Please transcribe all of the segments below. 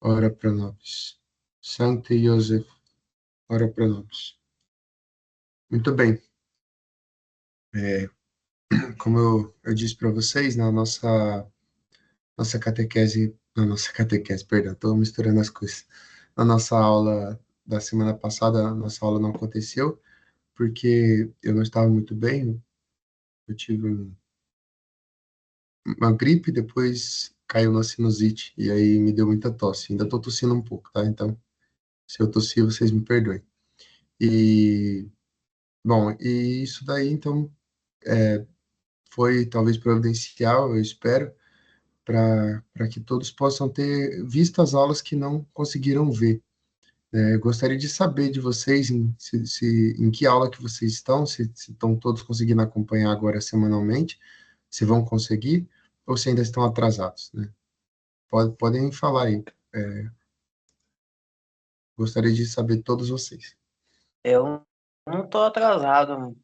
ora pro nobis. Sancte Joseph, ora pro nobis. Muito bem. É, como eu disse para vocês, na nossa catequese, perdão, estou misturando as coisas. Na nossa aula da semana passada, a nossa aula não aconteceu, porque eu não estava muito bem, eu tive uma gripe, depois caiu na sinusite, e aí me deu muita tosse. Ainda estou tossindo um pouco, tá? Então, se eu tossir, vocês me perdoem. E, bom, e isso daí, então, foi talvez providencial, eu espero, para que todos possam ter visto as aulas que não conseguiram ver. Eu gostaria de saber de vocês em que aula que vocês estão, se estão todos conseguindo acompanhar agora semanalmente, se vão conseguir, ou se ainda estão atrasados, né? Podem falar aí. Gostaria de saber de todos vocês. Eu não tô atrasado,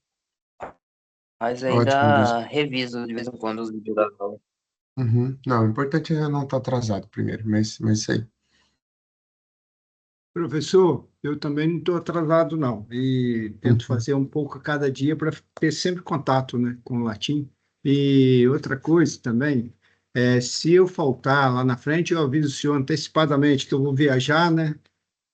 mas Ótimo, Luiz. ainda reviso de vez em quando os vídeos da aula. Uhum. Não, o importante é não estar atrasado primeiro, mas isso aí. Professor, eu também não estou atrasado, não. E tento Uhum. fazer um pouco a cada dia para ter sempre contato, né, com o latim. E outra coisa também, se eu faltar lá na frente, eu aviso o senhor antecipadamente que eu vou viajar, né?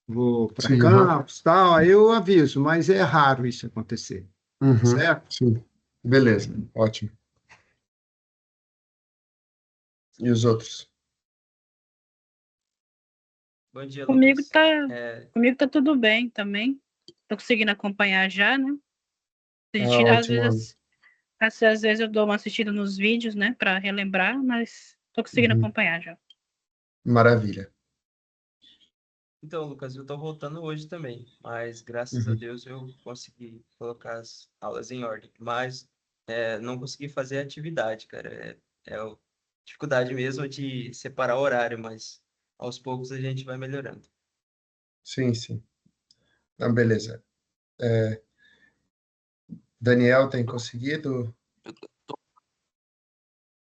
Vou para Sim, aham. Campos, tal, aí eu aviso, mas é raro isso acontecer, tá Uhum. certo? Sim. Beleza, ótimo. E os outros? Bom dia, Comigo Lucas. tá, comigo tá tudo bem também. Tô conseguindo acompanhar já, né? Ah, ótimo. Às vezes eu dou uma assistida nos vídeos, né, para relembrar, mas tô conseguindo Uhum. acompanhar já. Maravilha. Então, Lucas, eu tô voltando hoje também, mas graças a Uhum. Deus eu consegui colocar as aulas em ordem. Mas não consegui fazer a atividade, cara. Dificuldade mesmo de separar o horário, mas aos poucos a gente vai melhorando. Sim, sim. Ah, beleza. Daniel tem conseguido?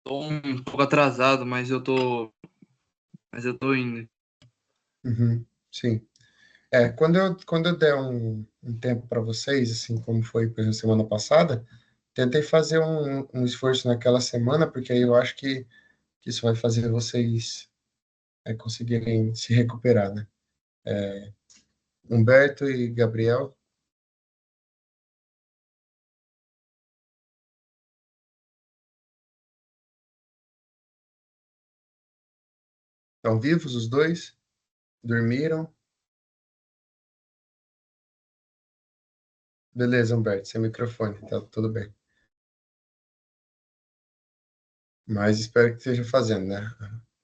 Tô um pouco atrasado, mas eu tô indo. Uhum. Sim. Quando eu der um tempo para vocês, assim como foi, por exemplo, semana passada, tentei fazer um esforço naquela semana, porque aí eu acho que isso vai fazer vocês conseguirem se recuperar, né? Humberto e Gabriel, estão vivos os dois? Dormiram? Beleza, Humberto, sem microfone, tá tudo bem. Mas espero que esteja fazendo, né?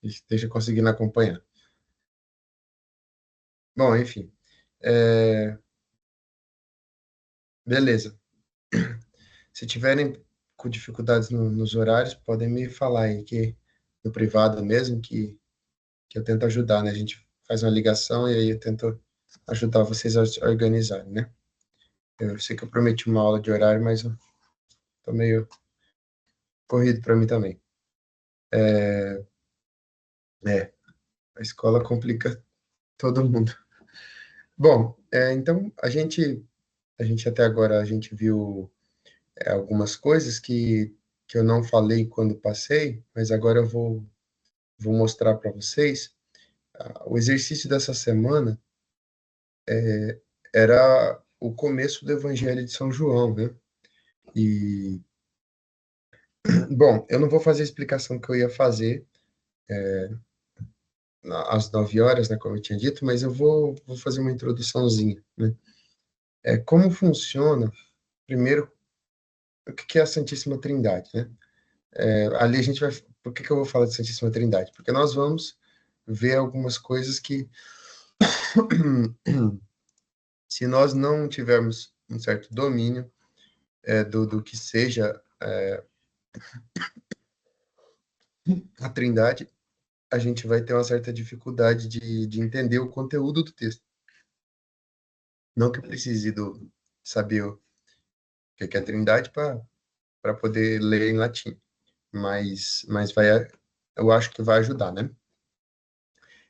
Esteja conseguindo acompanhar. Bom, enfim. É, beleza. Se tiverem com dificuldades nos horários, podem me falar aí, que no privado mesmo, que eu tento ajudar, né? A gente faz uma ligação e aí eu tento ajudar vocês a organizarem, né? Eu sei que eu prometi uma aula de horário, mas eu tô meio corrido para mim também. É, a escola complica todo mundo. Bom, então a gente até agora a gente viu algumas coisas que eu não falei quando passei, mas agora vou mostrar para vocês. O exercício dessa semana era o começo do Evangelho de São João, né? E, bom, eu não vou fazer a explicação que eu ia fazer às 9 horas, né, como eu tinha dito, mas eu vou fazer uma introduçãozinha, né? Como funciona, primeiro, o que é a Santíssima Trindade, né? Ali a gente vai... Por que eu vou falar de Santíssima Trindade? Porque nós vamos ver algumas coisas que, se nós não tivermos um certo domínio do que seja a Trindade, a gente vai ter uma certa dificuldade de entender o conteúdo do texto. Não que eu precise saber o que é a Trindade para poder ler em latim, mas eu acho que vai ajudar, né?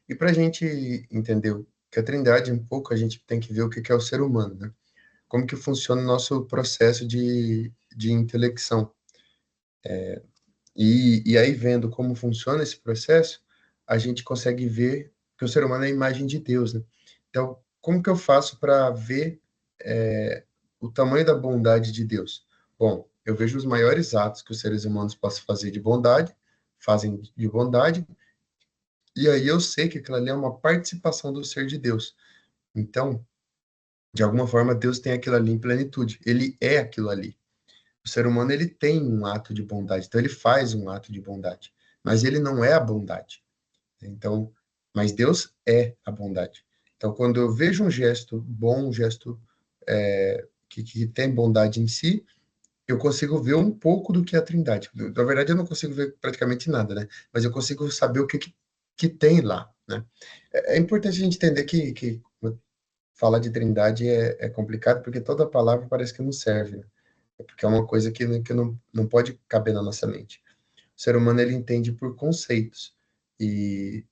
E para a gente entender o que é a Trindade, um pouco, a gente tem que ver o que é o ser humano, né? Como que funciona o nosso processo de intelecção. E aí, vendo como funciona esse processo, a gente consegue ver que o ser humano é a imagem de Deus, né? Então, como que eu faço para ver o tamanho da bondade de Deus? Bom, eu vejo os maiores atos que os seres humanos possam fazer de bondade, fazem de bondade, e aí eu sei que aquilo ali é uma participação do ser de Deus. Então, de alguma forma, Deus tem aquilo ali em plenitude. Ele é aquilo ali. O ser humano, ele tem um ato de bondade, então ele faz um ato de bondade, mas ele não é a bondade. Então, mas Deus é a bondade. Então, quando eu vejo um gesto bom, um gesto que tem bondade em si, eu consigo ver um pouco do que é a Trindade. Na verdade, eu não consigo ver praticamente nada, né? Mas eu consigo saber o que tem lá, né? É importante a gente entender que falar de Trindade é complicado, porque toda palavra parece que não serve, né? Porque é uma coisa que não pode caber na nossa mente. O ser humano, ele entende por conceitos. E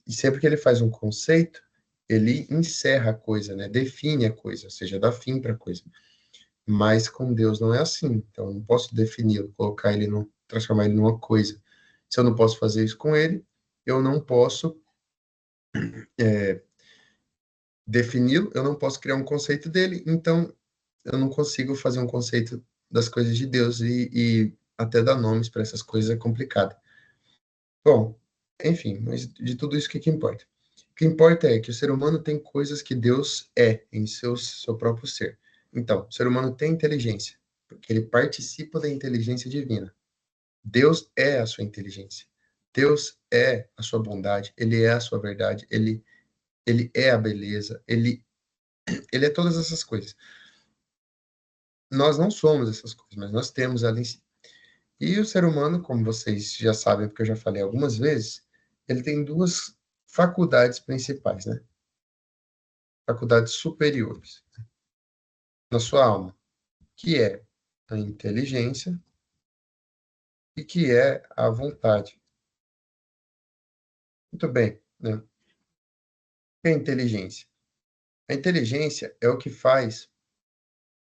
sempre que ele faz um conceito, ele encerra a coisa, né? Define a coisa, ou seja, dá fim para a coisa. Mas com Deus não é assim. Então, eu não posso defini-lo, colocar ele, transformar ele numa coisa. Se eu não posso fazer isso com ele, eu não posso defini-lo, eu não posso criar um conceito dele, então eu não consigo fazer um conceito das coisas de Deus e até dar nomes para essas coisas é complicado. Bom, enfim, mas de tudo isso, o que importa? O que importa é que o ser humano tem coisas que Deus é em seu próprio ser. Então, o ser humano tem inteligência, porque ele participa da inteligência divina. Deus é a sua inteligência. Deus é a sua bondade, ele é a sua verdade, ele é a beleza, ele é todas essas coisas. Nós não somos essas coisas, mas nós temos ela em si. E o ser humano, como vocês já sabem, porque eu já falei algumas vezes, ele tem duas faculdades principais, né? Faculdades superiores na sua alma, que é a inteligência e que é a vontade. Muito bem, né? O que é a inteligência? A inteligência é o que faz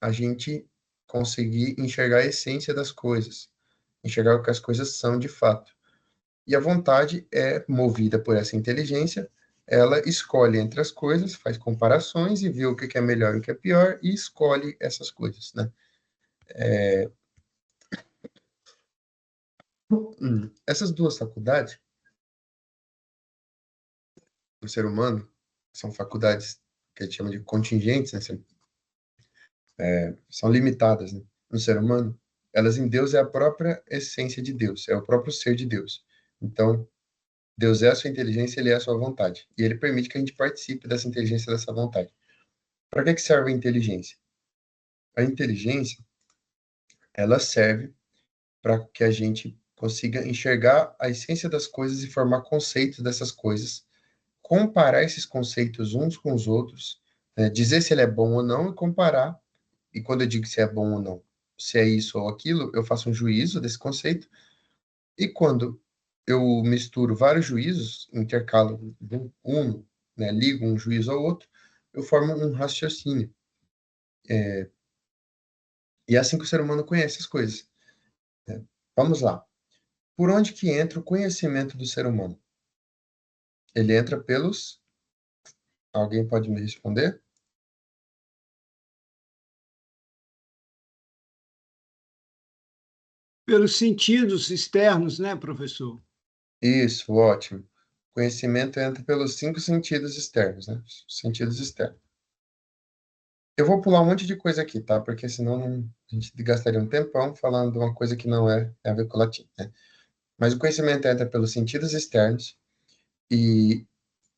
a gente conseguir enxergar a essência das coisas, enxergar o que as coisas são de fato. E a vontade é movida por essa inteligência, ela escolhe entre as coisas, faz comparações e vê o que é melhor e o que é pior e escolhe essas coisas, né? Essas duas faculdades, do ser humano, são faculdades que a gente chama de contingentes, né? São limitadas, né? No ser humano, elas em Deus é a própria essência de Deus, é o próprio ser de Deus. Então, Deus é a sua inteligência, ele é a sua vontade. E ele permite que a gente participe dessa inteligência, dessa vontade. Para que serve a inteligência? A inteligência, ela serve para que a gente consiga enxergar a essência das coisas e formar conceitos dessas coisas, comparar esses conceitos uns com os outros, né, dizer se ele é bom ou não e comparar. E quando eu digo se é bom ou não, se é isso ou aquilo, eu faço um juízo desse conceito. E quando eu misturo vários juízos, intercalo um, né, ligo um juízo ao outro, eu formo um raciocínio. E é assim que o ser humano conhece as coisas, né? Vamos lá. Por onde que entra o conhecimento do ser humano? Ele entra pelos... Alguém pode me responder? Pelos sentidos externos, né, professor? Isso, ótimo. Conhecimento entra pelos 5 sentidos externos, né? Sentidos externos. Eu vou pular um monte de coisa aqui, tá? Porque senão a gente gastaria um tempão falando de uma coisa que não é a ver com o latim, né? Mas o conhecimento entra pelos sentidos externos e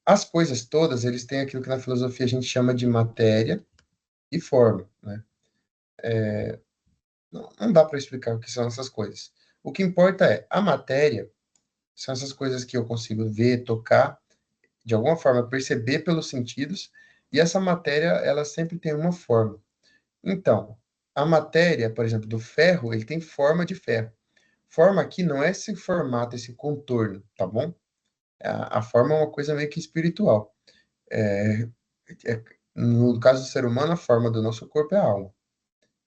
as coisas todas, eles têm aquilo que na filosofia a gente chama de matéria e forma, né? Não dá para explicar o que são essas coisas. O que importa é a matéria, são essas coisas que eu consigo ver, tocar, de alguma forma perceber pelos sentidos, e essa matéria, ela sempre tem uma forma. Então, a matéria, por exemplo, do ferro, ele tem forma de ferro. Forma aqui não é esse formato, esse contorno, tá bom? A forma é uma coisa meio que espiritual. É, no caso do ser humano, a forma do nosso corpo é a alma,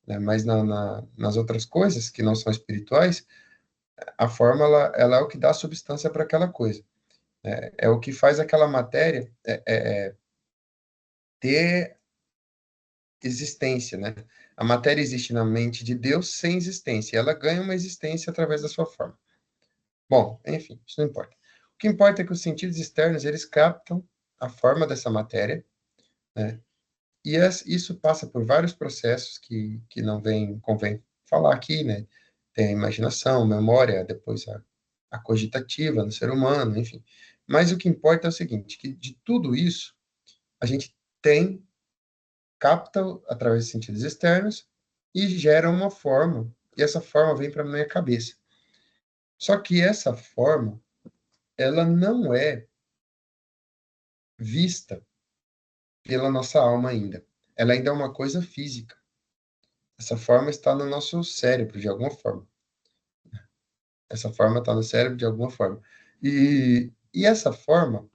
né? Mas nas outras coisas que não são espirituais, a forma ela é o que dá substância para aquela coisa. É o que faz aquela matéria ter existência, né? A matéria existe na mente de Deus sem existência. Ela ganha uma existência através da sua forma. Bom, enfim, isso não importa. O que importa é que os sentidos externos, eles captam a forma dessa matéria, né? E isso passa por vários processos que não convém falar aqui, né? Tem a imaginação, memória, depois a cogitativa no ser humano, enfim. Mas o que importa é o seguinte, que de tudo isso, a gente capta através de sentidos externos e gera uma forma, e essa forma vem para a minha cabeça. Só que essa forma, ela não é vista pela nossa alma ainda. Ela ainda é uma coisa física. Essa forma está no nosso cérebro, de alguma forma. Essa forma está no cérebro de alguma forma. E essa forma,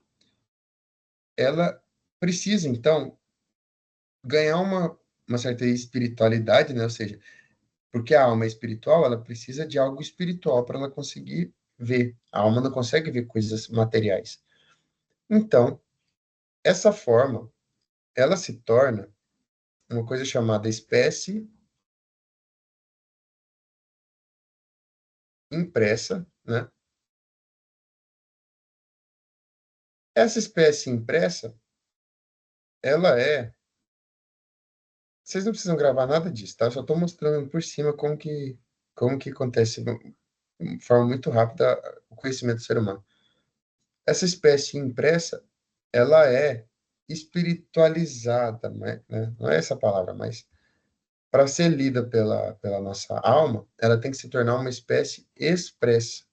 ela precisa, então, ganhar uma certa espiritualidade, né? Ou seja, porque a alma é espiritual, ela precisa de algo espiritual para ela conseguir ver. A alma não consegue ver coisas materiais. Então, essa forma, ela se torna uma coisa chamada espécie impressa, né? Essa espécie impressa, ela é... Vocês não precisam gravar nada disso, tá? Eu só estou mostrando por cima como que acontece de forma muito rápida o conhecimento do ser humano. Essa espécie impressa, ela é espiritualizada, né? Não é essa palavra, mas para ser lida pela nossa alma, ela tem que se tornar uma espécie expressa.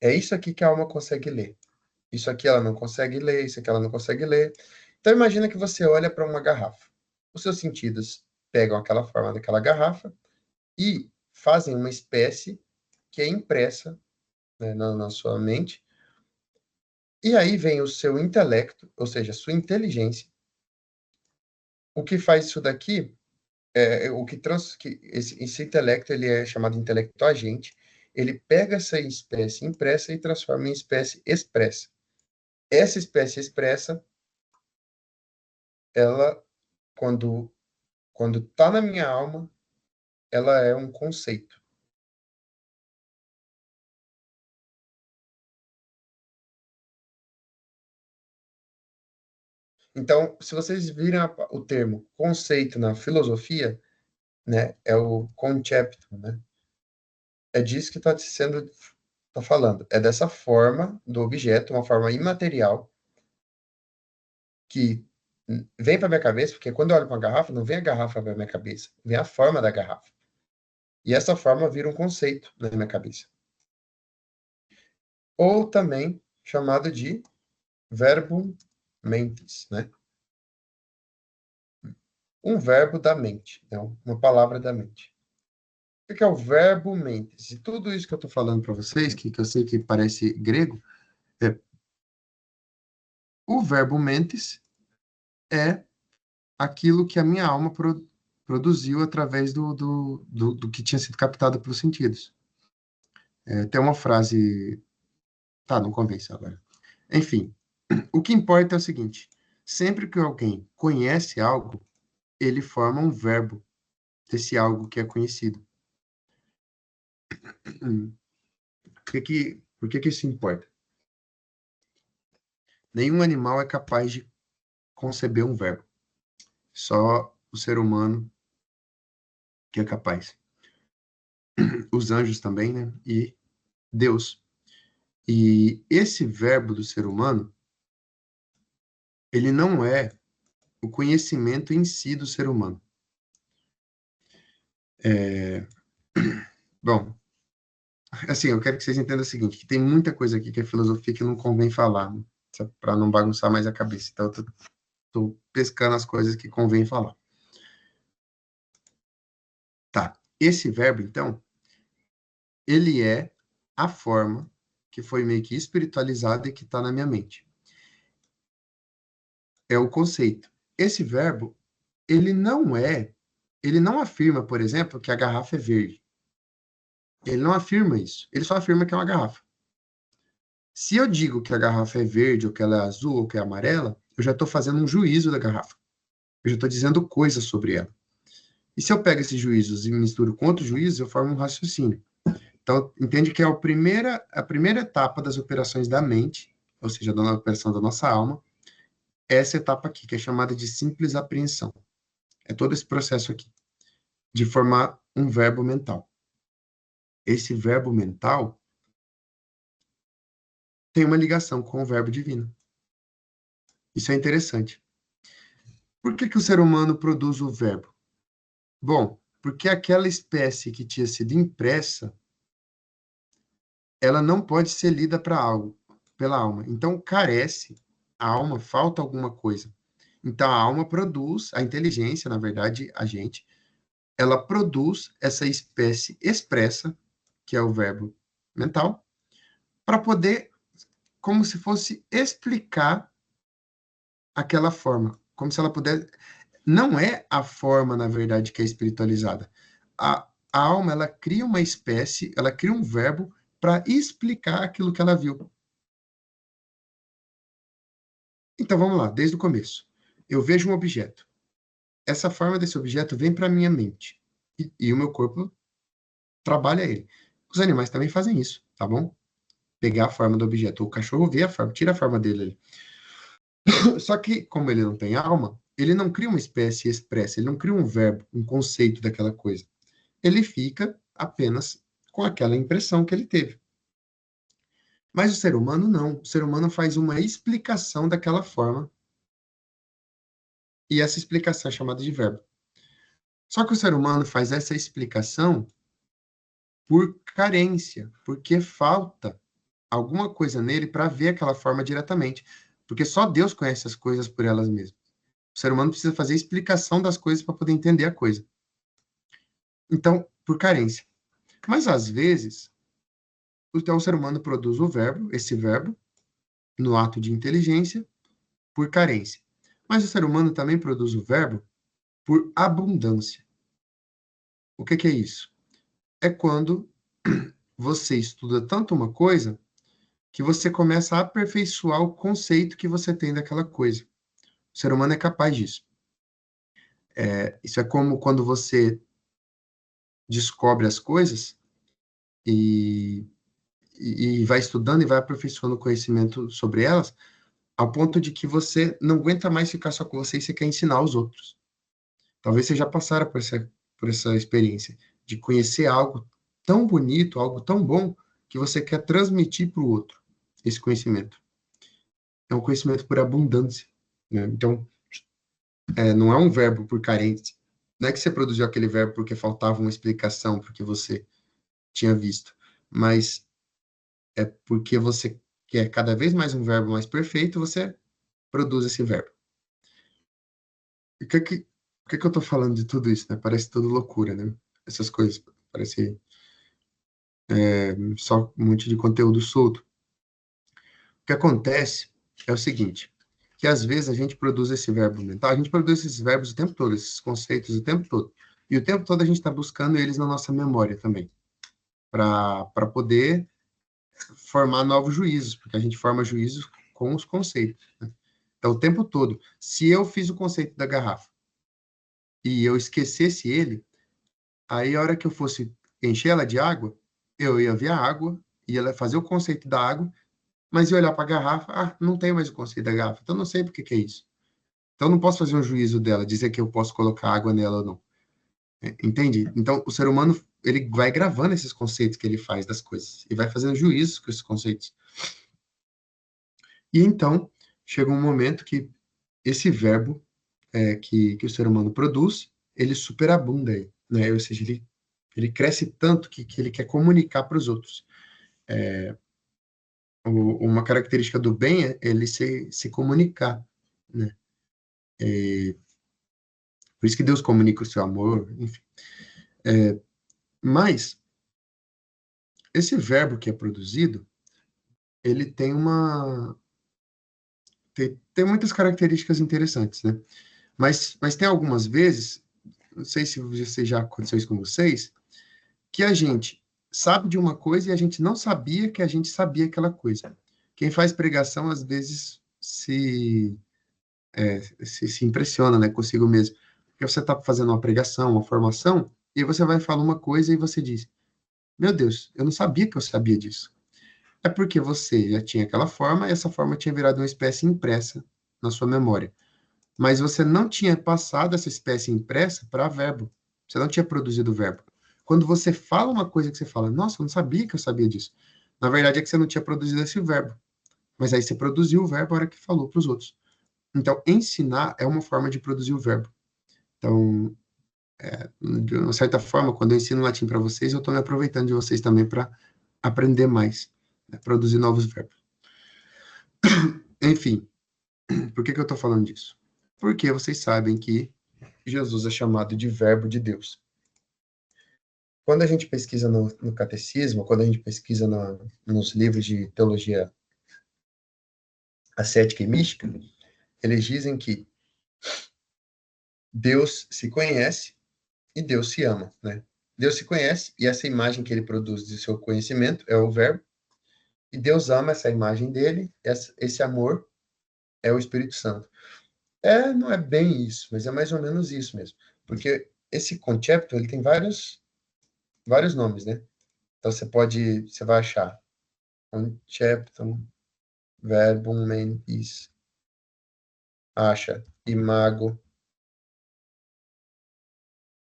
É isso aqui que a alma consegue ler. Isso aqui ela não consegue ler, isso aqui ela não consegue ler. Então imagina que você olha para uma garrafa. Os seus sentidos pegam aquela forma daquela garrafa e fazem uma espécie que é impressa, né, na sua mente. E aí vem o seu intelecto, ou seja, a sua inteligência. O que faz isso daqui, o que trouxe que esse intelecto, ele é chamado intelecto agente. Ele pega essa espécie impressa e transforma em espécie expressa. Essa espécie expressa, ela, quando está na minha alma, ela é um conceito. Então, se vocês viram o termo conceito na filosofia, né, é o concepto, né? É disso que tá falando. É dessa forma do objeto, uma forma imaterial que vem para minha cabeça, porque quando eu olho para uma garrafa, não vem a garrafa para minha cabeça, vem a forma da garrafa. E essa forma vira um conceito na minha cabeça. Ou também chamado de verbum mentis, né? Um verbo da mente, né? Uma palavra da mente. O que é o verbo mentis? E tudo isso que eu estou falando para vocês, que eu sei que parece grego, o verbo mentis é aquilo que a minha alma produziu através do que tinha sido captado pelos sentidos. Tem uma frase... Tá, não convence agora. Enfim, o que importa é o seguinte: sempre que alguém conhece algo, ele forma um verbo desse algo que é conhecido. Por que isso importa? Nenhum animal é capaz de conceber um verbo. Só o ser humano que é capaz. Os anjos também, né? E Deus. E esse verbo do ser humano, ele não é o conhecimento em si do ser humano. Bom, assim, eu quero que vocês entendam o seguinte, que tem muita coisa aqui que é filosofia que não convém falar, né? Para não bagunçar mais a cabeça. Então, eu tô pescando as coisas que convém falar. Tá. Esse verbo, então, ele é a forma que foi meio que espiritualizado e que está na minha mente. É o conceito. Esse verbo, ele não afirma, por exemplo, que a garrafa é verde. Ele não afirma isso. Ele só afirma que é uma garrafa. Se eu digo que a garrafa é verde, ou que ela é azul, ou que é amarela, eu já estou fazendo um juízo da garrafa. Eu já estou dizendo coisas sobre ela. E se eu pego esses juízos e misturo com outros juízos, eu formo um raciocínio. Então, entende que é a primeira etapa das operações da mente, ou seja, da operação da nossa alma, é essa etapa aqui, que é chamada de simples apreensão. É todo esse processo aqui, de formar um verbo mental. Esse verbo mental tem uma ligação com o verbo divino. Isso é interessante. Por que o ser humano produz o verbo? Bom, porque aquela espécie que tinha sido impressa, ela não pode ser lida pela alma. Então, carece, a alma, falta alguma coisa. Então, a alma produz, a inteligência, na verdade, a gente, ela produz essa espécie expressa, que é o verbo mental, para poder, como se fosse explicar aquela forma, como se ela pudesse... Não é a forma, na verdade, que é espiritualizada. A alma, ela cria uma espécie, ela cria um verbo para explicar aquilo que ela viu. Então, vamos lá, desde o começo. Eu vejo um objeto. Essa forma desse objeto vem para a minha mente. E o meu corpo trabalha ele. Os animais também fazem isso, tá bom? Pegar a forma do objeto. O cachorro vê a forma, tira a forma dele ali. Só que, como ele não tem alma, ele não cria uma espécie expressa, ele não cria um verbo, um conceito daquela coisa. Ele fica apenas com aquela impressão que ele teve. Mas o ser humano não. O ser humano faz uma explicação daquela forma. E essa explicação é chamada de verbo. Só que o ser humano faz essa explicação por carência, porque falta alguma coisa nele para ver aquela forma diretamente. Porque só Deus conhece as coisas por elas mesmas. O ser humano precisa fazer explicação das coisas para poder entender a coisa. Então, por carência. Mas, às vezes, então, o ser humano produz o verbo, esse verbo, no ato de inteligência, por carência. Mas o ser humano também produz o verbo por abundância. O que é isso? É quando você estuda tanto uma coisa que você começa a aperfeiçoar o conceito que você tem daquela coisa. O ser humano é capaz disso. Isso é como quando você descobre as coisas e vai estudando e vai aperfeiçoando o conhecimento sobre elas, ao ponto de que você não aguenta mais ficar só com você e você quer ensinar aos outros. Talvez você já passara por essa experiência de conhecer algo tão bonito, algo tão bom, que você quer transmitir para o outro esse conhecimento. É um conhecimento por abundância, né? Então, não é um verbo por carência. Não é que você produziu aquele verbo porque faltava uma explicação, porque você tinha visto, mas é porque você quer cada vez mais um verbo mais perfeito, você produz esse verbo. E por que eu tô falando de tudo isso, né? Parece tudo loucura, né? Essas coisas, parece só um monte de conteúdo solto. O que acontece é o seguinte, que às vezes a gente produz esse verbo mental, a gente produz esses verbos o tempo todo, esses conceitos o tempo todo. E o tempo todo a gente está buscando eles na nossa memória também, para poder formar novos juízos, porque a gente forma juízos com os conceitos, né? Então, o tempo todo, se eu fiz o conceito da garrafa e eu esquecesse ele, aí a hora que eu fosse encher ela de água, eu ia ver a água, ia fazer o conceito da água, mas ia olhar para a garrafa, não tem mais o conceito da garrafa, então não sei por que é isso. Então, não posso fazer um juízo dela, dizer que eu posso colocar água nela ou não. Entende? Então, o ser humano, ele vai gravando esses conceitos que ele faz das coisas e vai fazendo juízos com esses conceitos. E então, chega um momento que esse verbo que o ser humano produz, ele superabunda aí, né? Ou seja, ele cresce tanto que ele quer comunicar para os outros. Uma característica do bem é ele se comunicar, né? Por isso que Deus comunica o seu amor, enfim. Mas esse verbo que é produzido, ele tem muitas características interessantes, né? Mas tem algumas vezes, não sei se já aconteceu isso com vocês, que a gente sabe de uma coisa e a gente não sabia que a gente sabia aquela coisa. Quem faz pregação, às vezes, se impressiona, né, consigo mesmo. Porque você está fazendo uma pregação, uma formação, e você vai falar uma coisa e você diz, meu Deus, eu não sabia que eu sabia disso. É porque você já tinha aquela forma e essa forma tinha virado uma espécie impressa na sua memória. Mas você não tinha passado essa espécie impressa para verbo. Você não tinha produzido o verbo. Quando você fala uma coisa que você fala, nossa, eu não sabia que eu sabia disso. Na verdade é que você não tinha produzido esse verbo. Mas aí você produziu o verbo a hora que falou para os outros. Então, ensinar é uma forma de produzir o verbo. Então, de uma certa forma, quando eu ensino latim para vocês, eu estou me aproveitando de vocês também para aprender mais, né? Produzir novos verbos. Enfim, por que eu estou falando disso? Porque vocês sabem que Jesus é chamado de Verbo de Deus. Quando a gente pesquisa no catecismo, quando a gente pesquisa nos livros de teologia ascética e mística, eles dizem que Deus se conhece e Deus se ama, né? Deus se conhece e essa imagem que ele produz de seu conhecimento é o Verbo, e Deus ama essa imagem dele, esse amor é o Espírito Santo. Não é bem isso, mas é mais ou menos isso mesmo, porque esse concepto, ele tem vários nomes, né? Então você vai achar conceptum verbum mentis, acha imago,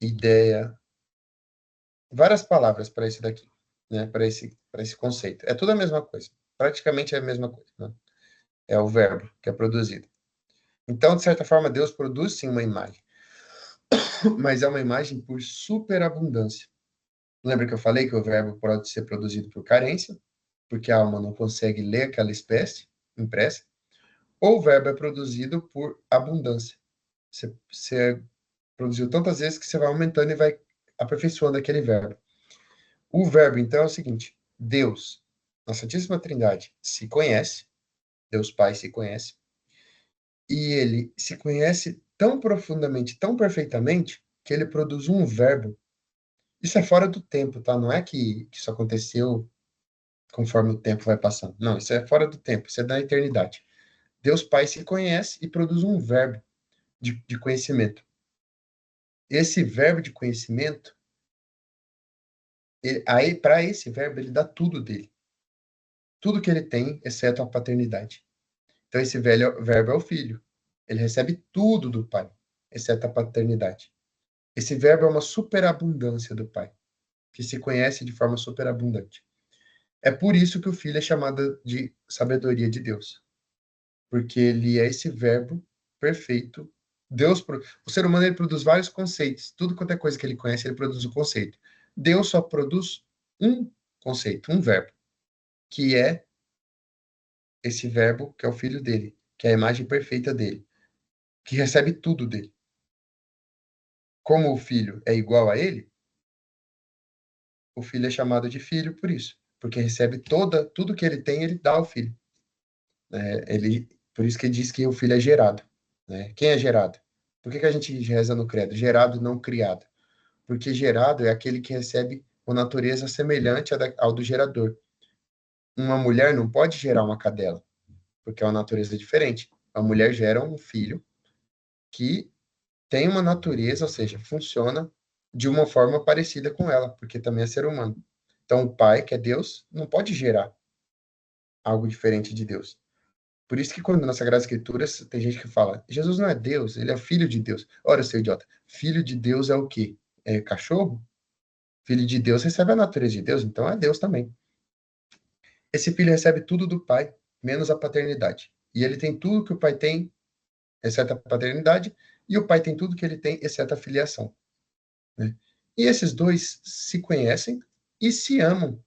ideia, várias palavras para esse daqui, né? Para esse conceito. É tudo a mesma coisa. Praticamente é a mesma coisa, né? É o verbo que é produzido. Então, de certa forma, Deus produz sim uma imagem, mas é uma imagem por superabundância. Lembra que eu falei que o verbo pode ser produzido por carência, porque a alma não consegue ler aquela espécie impressa, ou o verbo é produzido por abundância. Você produziu tantas vezes que você vai aumentando e vai aperfeiçoando aquele verbo. O verbo, então, é o seguinte: Deus, na Santíssima Trindade, se conhece, Deus Pai se conhece, e ele se conhece tão profundamente, tão perfeitamente, que ele produz um verbo. Isso é fora do tempo, tá? Não é que isso aconteceu conforme o tempo vai passando. Não, isso é fora do tempo, isso é da eternidade. Deus Pai se conhece e produz um verbo de conhecimento. Esse verbo de conhecimento, aí para esse verbo ele dá tudo dele. Tudo que ele tem, exceto a paternidade. Então esse verbo é o filho. Ele recebe tudo do pai, exceto a paternidade. Esse verbo é uma superabundância do pai, que se conhece de forma superabundante. É por isso que o filho é chamado de sabedoria de Deus. Porque ele é esse verbo perfeito. O ser humano ele produz vários conceitos. Tudo quanto é coisa que ele conhece, ele produz um conceito. Deus só produz um conceito, um verbo, que é esse verbo que é o filho dele, que é a imagem perfeita dele, que recebe tudo dele. Como o filho é igual a ele, o filho é chamado de filho por isso, porque recebe tudo que ele tem, ele dá ao filho. Por isso que ele diz que o filho é gerado. Né? Quem é gerado? Por que a gente reza no credo? Gerado, não criado. Porque gerado é aquele que recebe uma natureza semelhante ao do gerador. Uma mulher não pode gerar uma cadela, porque é uma natureza diferente. A mulher gera um filho que tem uma natureza, ou seja, funciona de uma forma parecida com ela, porque também é ser humano. Então, o pai, que é Deus, não pode gerar algo diferente de Deus. Por isso que quando na Sagrada Escritura tem gente que fala, Jesus não é Deus, ele é filho de Deus. Ora, seu idiota, filho de Deus é o quê? É cachorro? Filho de Deus recebe a natureza de Deus, então é Deus também. Esse filho recebe tudo do pai, menos a paternidade. E ele tem tudo que o pai tem, exceto a paternidade, e o pai tem tudo que ele tem, exceto a filiação. Né? E esses dois se conhecem e se amam,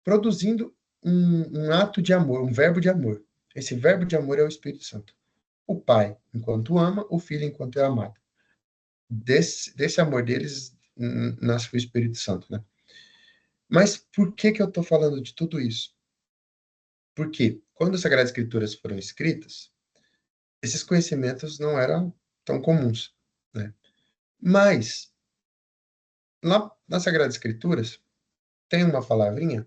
produzindo um ato de amor, um verbo de amor. Esse verbo de amor é o Espírito Santo. O pai, enquanto ama, o filho, enquanto é amado. Desse amor deles nasce o Espírito Santo, né? Mas por que eu estou falando de tudo isso? Porque quando as Sagradas Escrituras foram escritas, esses conhecimentos não eram tão comuns, né? Mas, nas Sagradas Escrituras, tem uma palavrinha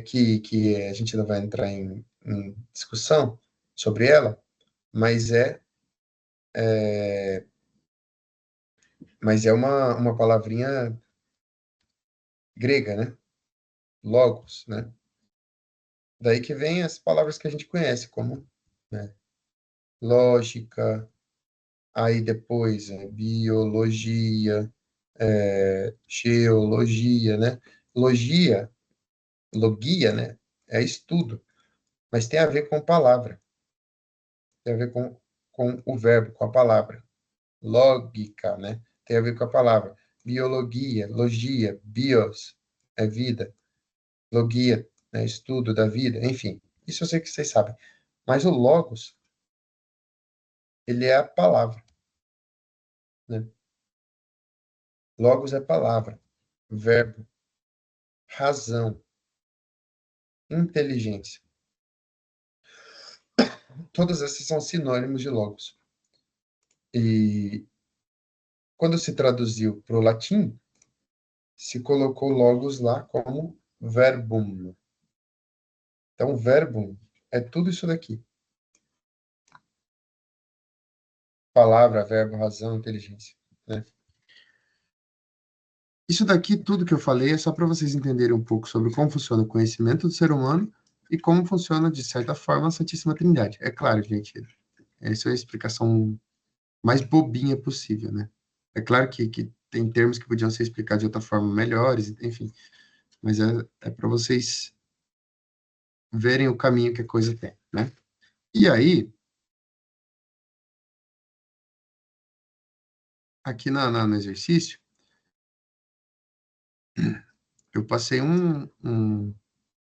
que a gente não vai entrar em discussão sobre ela, mas mas é uma palavrinha grega, né? Logos, né? Daí que vem as palavras que a gente conhece, como, né, lógica, aí depois biologia, geologia, né? Logia, né? É estudo, mas tem a ver com palavra, tem a ver com o verbo, com a palavra. Lógica, né? Tem a ver com a palavra. Biologia, logia, bios, é vida. Logia, né? Estudo da vida, enfim. Isso eu sei que vocês sabem. Mas o logos, ele é a palavra, né? Logos é palavra, verbo, razão, inteligência. Todas essas são sinônimos de logos. E quando se traduziu para o latim, se colocou logos lá como verbum. Então, verbum é tudo isso daqui. Palavra, verbo, razão, inteligência, né? Isso daqui, tudo que eu falei, é só para vocês entenderem um pouco sobre como funciona o conhecimento do ser humano e como funciona, de certa forma, a Santíssima Trindade. É claro, gente, essa é a explicação mais bobinha possível, né? É claro que tem termos que podiam ser explicados de outra forma melhores, enfim, mas é para vocês verem o caminho que a coisa tem, né? E aí, aqui no exercício, eu passei um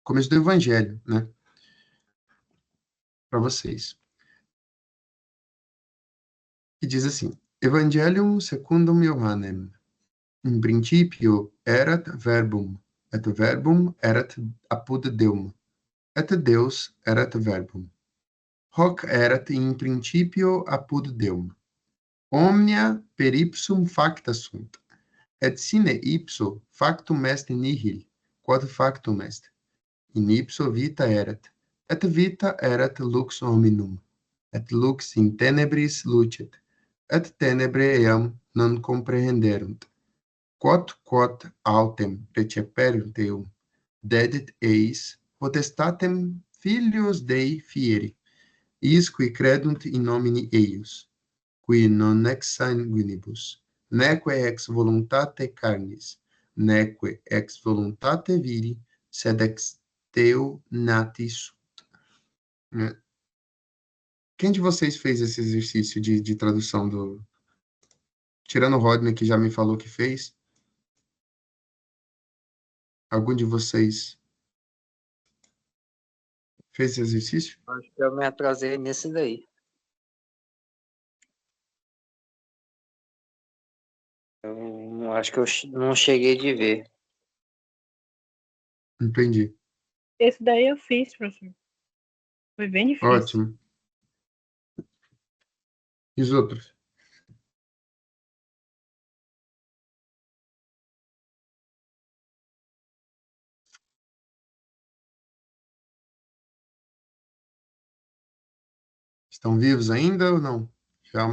começo do Evangelho, né, para vocês. Que diz assim: Evangelium secundum Johannem. In principio erat verbum, et verbum erat apud Deum, et Deus erat verbum. Hoc erat in principio apud Deum. Omnia per ipsum facta sunt, et sine ipso factum est nihil, quod factum est. In ipso vita erat, et vita erat lux hominum, et lux in tenebris lucet, et tenebrae eam non comprehenderunt. Quod autem receperunt eum, dedit eis potestatem filios Dei fieri, is qui credunt in nomine eius, qui non ex sanguinibus, neque ex voluntate carnis, neque ex voluntate viri, sed ex Deo nati sunt. Né? Quem de vocês fez esse exercício de tradução do... Tirando o Rodney, que já me falou que fez, algum de vocês fez esse exercício? Acho que eu me atrasei nesse daí. Eu acho que eu não cheguei de ver. Entendi. Esse daí eu fiz, professor. Foi bem difícil. Ótimo. E os outros? Estão vivos ainda ou não? Já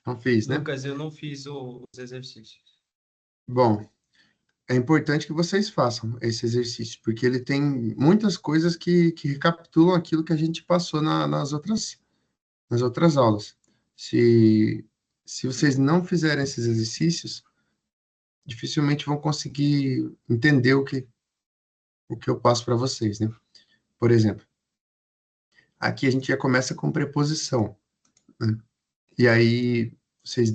não fiz, né? Lucas, eu não fiz os exercícios. Bom, é importante que vocês façam esse exercício, porque ele tem muitas coisas que recapitulam aquilo que a gente passou nas outras aulas. Se vocês não fizerem esses exercícios, dificilmente vão conseguir entender o que eu passo para vocês, né? Por exemplo, aqui a gente já começa com preposição, né? E aí vocês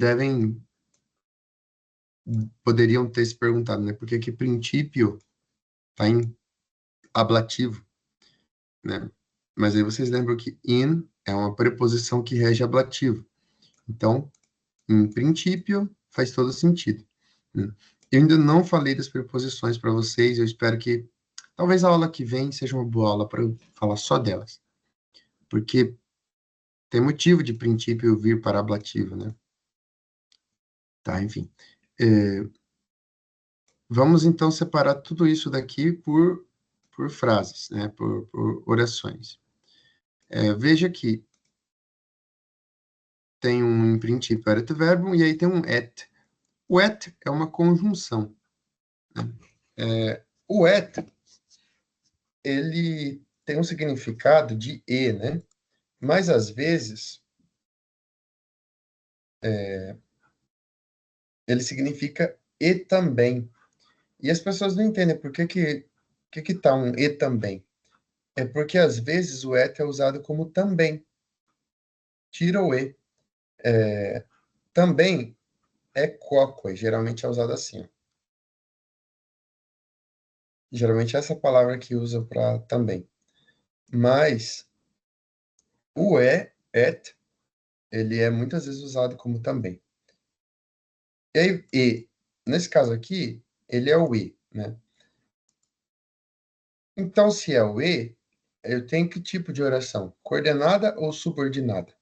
poderiam ter se perguntado, né? Por que que princípio está em ablativo, né? Mas aí vocês lembram que in é uma preposição que rege ablativo. Então, em princípio, faz todo sentido, né? Eu ainda não falei das preposições para vocês, eu espero que talvez a aula que vem seja uma boa aula para eu falar só delas, porque tem motivo de princípio vir para ablativo, né? Tá, enfim. Vamos então separar tudo isso daqui por frases, né? Por orações. Veja que tem um princípio erat verbum e aí tem um et. O et é uma conjunção, né? O et, ele tem um significado de e, né? Mas às vezes ele significa e também. E as pessoas não entendem por que tá um e também. É porque às vezes o et é usado como também. Tira o e. Também é quoque, geralmente é usado assim. Ó. Geralmente é essa palavra que usa para também. Mas o et, ele é muitas vezes usado como também. E aí, nesse caso aqui, ele é o e, né? Então, se é o e, eu tenho que tipo de oração? Coordenada ou subordinada?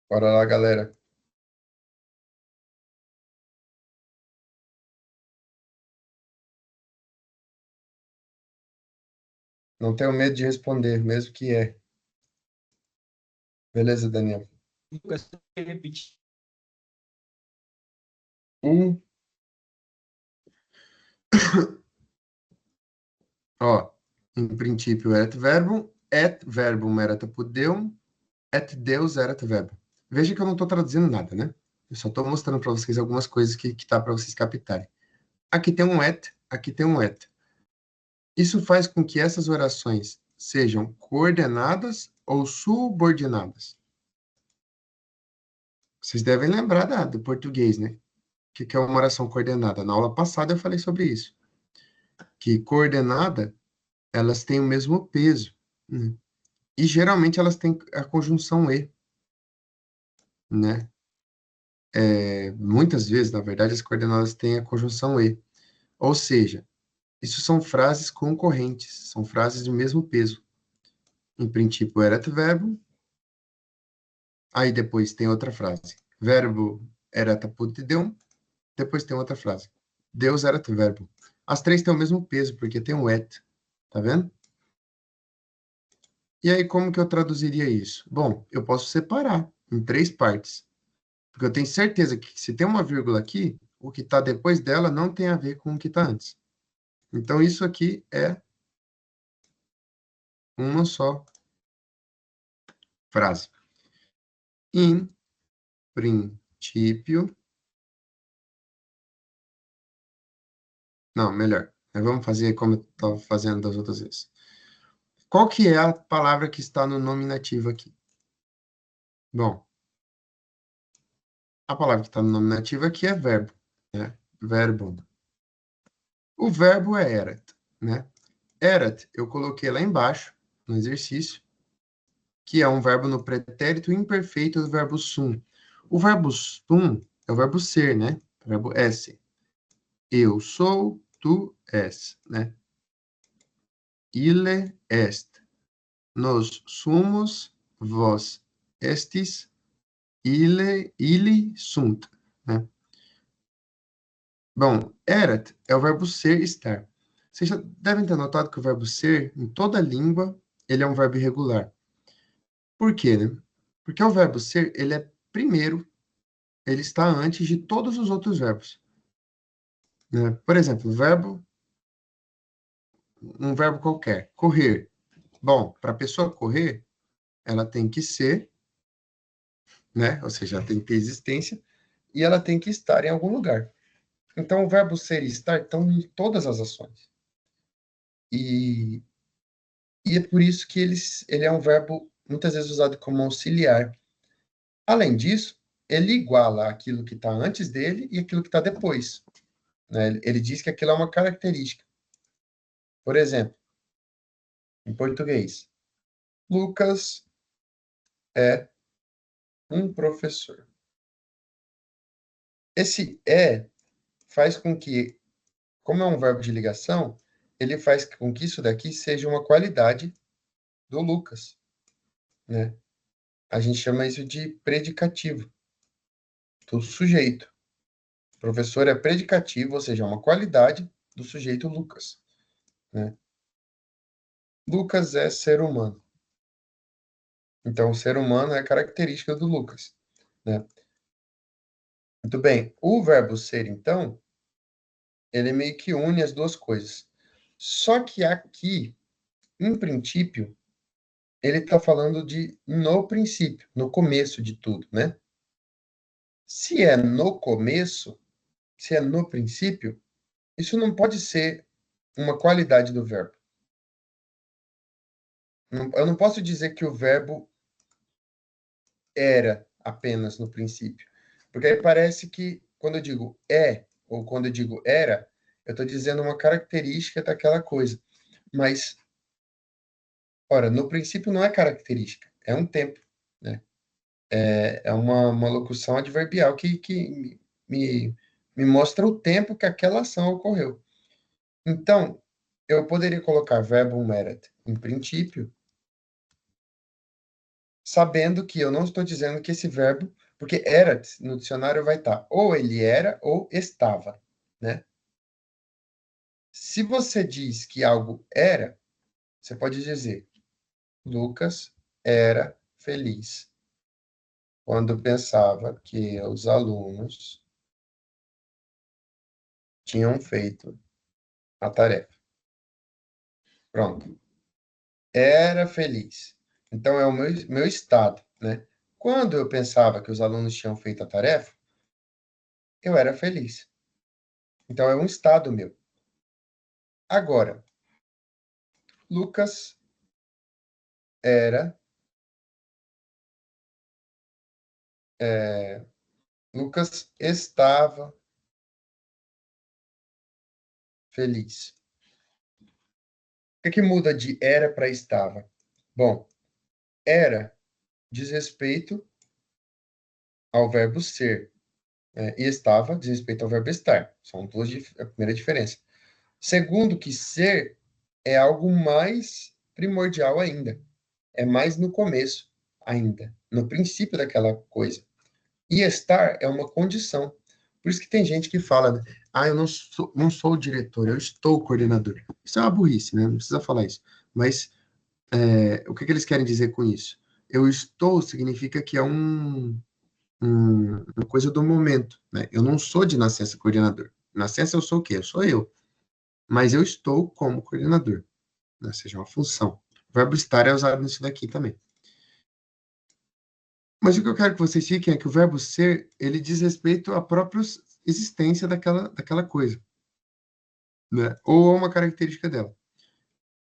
Bora lá, galera. Não tenho medo de responder, mesmo que é. Beleza, Daniel? Lucas, repetir. Ó, em princípio et verbum erat apud Deum, et Deus erat verbum. Veja que eu não estou traduzindo nada, né? Eu só estou mostrando para vocês algumas coisas que tá para vocês captarem. Aqui tem um et, aqui tem um et. Isso faz com que essas orações sejam coordenadas ou subordinadas. Vocês devem lembrar do português, né? O que é uma oração coordenada? Na aula passada eu falei sobre isso. Que coordenada, elas têm o mesmo peso, né? E geralmente elas têm a conjunção e, né? Muitas vezes, na verdade, as coordenadas têm a conjunção e. Ou seja, isso são frases concorrentes, são frases de mesmo peso. Em princípio, erat verbum. Aí depois tem outra frase. Verbo erat apud Deum. Depois tem outra frase. Deus erat verbum. As três têm o mesmo peso, porque tem um et. Tá vendo? E aí, como que eu traduziria isso? Bom, eu posso separar em três partes. Porque eu tenho certeza que se tem uma vírgula aqui, o que está depois dela não tem a ver com o que está antes. Então, isso aqui é uma só frase. In princípio. Não, melhor. Vamos fazer como eu estava fazendo das outras vezes. Qual que é a palavra que está no nominativo aqui? Bom, a palavra que está no nominativo aqui é verbo, né? Verbum. O verbo é erat, né? Erat, eu coloquei lá embaixo, no exercício, que é um verbo no pretérito imperfeito do verbo sum. O verbo sum é o verbo ser, né? O verbo esse. Eu sou, tu és, né? Ille est. Nós somos, vós estes, ili sunt, né? Bom, erat é o verbo ser, estar. Vocês já devem ter notado que o verbo ser, em toda língua, ele é um verbo irregular. Por quê, né? Porque o verbo ser, ele é primeiro, ele está antes de todos os outros verbos. Né? Por exemplo, um verbo qualquer, correr. Bom, para a pessoa correr, ela tem que ser, né? Ou seja, ela tem que ter existência e ela tem que estar em algum lugar. Então, o verbo ser e estar estão em todas as ações. E é por isso que ele é um verbo muitas vezes usado como auxiliar. Além disso, ele iguala aquilo que está antes dele e aquilo que está depois. Né? Ele diz que aquilo é uma característica. Por exemplo, em português, Lucas é um professor. Esse é faz com que, como é um verbo de ligação, ele faz com que isso daqui seja uma qualidade do Lucas, né? A gente chama isso de predicativo, do sujeito. Professor é predicativo, ou seja, é uma qualidade do sujeito Lucas, né? Lucas é ser humano. Então, o ser humano é característica do Lucas, né? Muito bem. O verbo ser, então, ele meio que une as duas coisas. Só que aqui, em princípio, ele está falando de no princípio, no começo de tudo, né? Se é no começo, se é no princípio, isso não pode ser uma qualidade do verbo. Eu não posso dizer que o verbo era apenas no princípio. Porque aí parece que quando eu digo é, ou quando eu digo era, eu estou dizendo uma característica daquela coisa. Mas, ora, no princípio não é característica, é um tempo, né? É uma locução adverbial que me mostra o tempo que aquela ação ocorreu. Então, eu poderia colocar verbum erat em princípio, sabendo que eu não estou dizendo que esse verbo, porque erat no dicionário vai estar ou ele era ou estava, né? Se você diz que algo era, você pode dizer Lucas era feliz quando pensava que os alunos tinham feito a tarefa. Pronto. Era feliz. Então, é o meu estado, né? Quando eu pensava que os alunos tinham feito a tarefa, eu era feliz. Então, é um estado meu. Agora, Lucas era... Lucas estava feliz. O que muda de era para estava? Bom, era diz respeito ao verbo ser, né? E estava diz respeito ao verbo estar. São duas a primeira diferença. Segundo, que ser é algo mais primordial ainda. É mais no começo ainda, no princípio daquela coisa. E estar é uma condição. Por isso que tem gente que fala, né? Eu não sou o diretor, eu estou o coordenador. Isso é uma burrice, né? Não precisa falar isso. Mas o que eles querem dizer com isso? Eu estou significa que é uma coisa do momento, né? Eu não sou de nascença coordenador. Nascença eu sou o quê? Eu sou eu. Mas eu estou como coordenador, né? Ou seja, uma função. O verbo estar é usado nisso daqui também. Mas o que eu quero que vocês fiquem é que o verbo ser, ele diz respeito à própria existência daquela coisa, né? Ou a uma característica dela.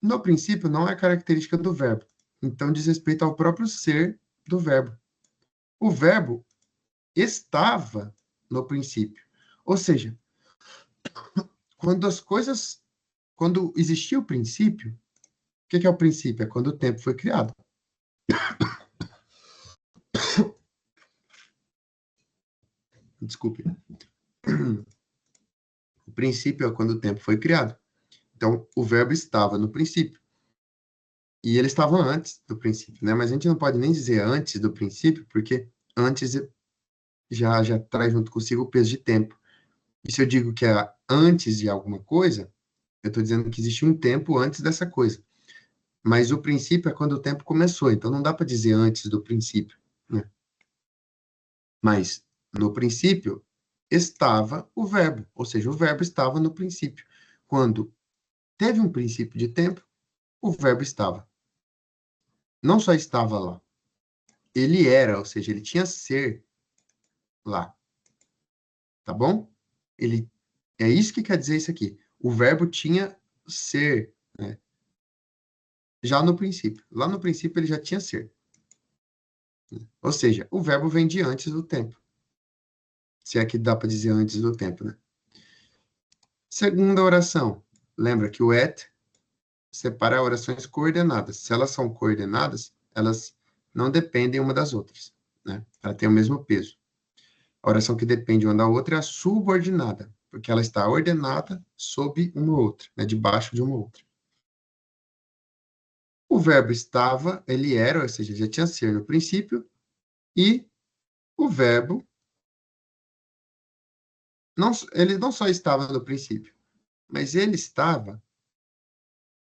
No princípio, não é característica do verbo. Então, diz respeito ao próprio ser do verbo. O verbo estava no princípio. Ou seja, quando existia o princípio, o que é o princípio? É quando o tempo foi criado. Desculpe. O princípio é quando o tempo foi criado. Então, o verbo estava no princípio. E ele estava antes do princípio, né? Mas a gente não pode nem dizer antes do princípio, porque antes já traz junto consigo o peso de tempo. E se eu digo que é antes de alguma coisa, eu estou dizendo que existe um tempo antes dessa coisa. Mas o princípio é quando o tempo começou, então não dá para dizer antes do princípio, né? Mas no princípio estava o verbo, ou seja, o verbo estava no princípio. Quando teve um princípio de tempo, o verbo estava. Não só estava lá, ele era, ou seja, ele tinha ser lá. Tá bom? É isso que quer dizer isso aqui. O verbo tinha ser, né? Já no princípio. Lá no princípio ele já tinha ser. Ou seja, o verbo vem de antes do tempo. Se é que dá para dizer antes do tempo, né? Segunda oração. Lembra que o et separa orações coordenadas. Se elas são coordenadas, elas não dependem uma das outras. né? Ela tem o mesmo peso. A oração que depende uma da outra é a subordinada, porque ela está ordenada sob uma outra, né? Debaixo de uma outra. O verbo estava, ele era, ou seja, já tinha ser no princípio, e o verbo, ele não só estava no princípio, mas ele estava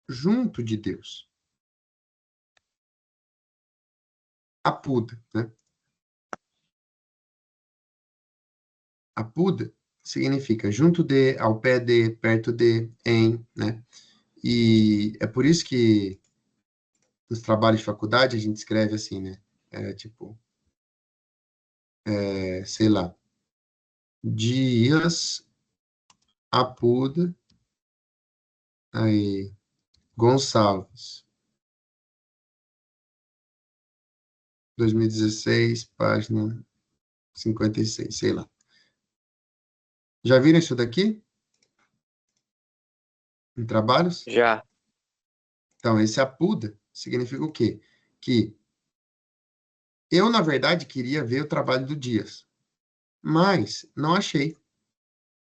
junto de Deus. Apuda, né? Apuda significa junto de, ao pé de, perto de, em, né? E é por isso que nos trabalhos de faculdade a gente escreve assim, né? Tipo, sei lá, Dias Apuda, aí, Gonçalves, 2016, página 56, sei lá. Já viram isso daqui? Em trabalhos? Já. Então, esse Apuda significa o quê? Que eu, na verdade, queria ver o trabalho do Dias, mas não achei.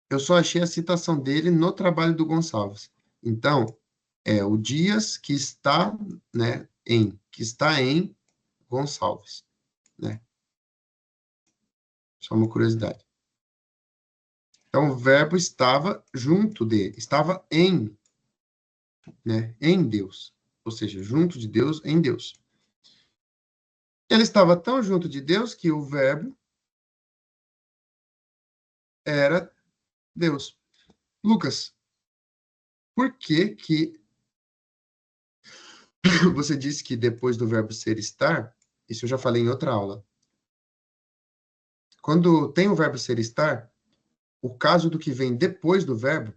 Eu só achei a citação dele no trabalho do Gonçalves. Então, é o Dias que está, né, que está em Gonçalves, né? Só uma curiosidade. Então, o verbo estava junto de, estava em, né, em Deus. Ou seja, junto de Deus, em Deus. Ele estava tão junto de Deus que o verbo era Deus. Lucas, por que que você disse que depois do verbo ser estar, isso eu já falei em outra aula. Quando tem o verbo ser estar, o caso do que vem depois do verbo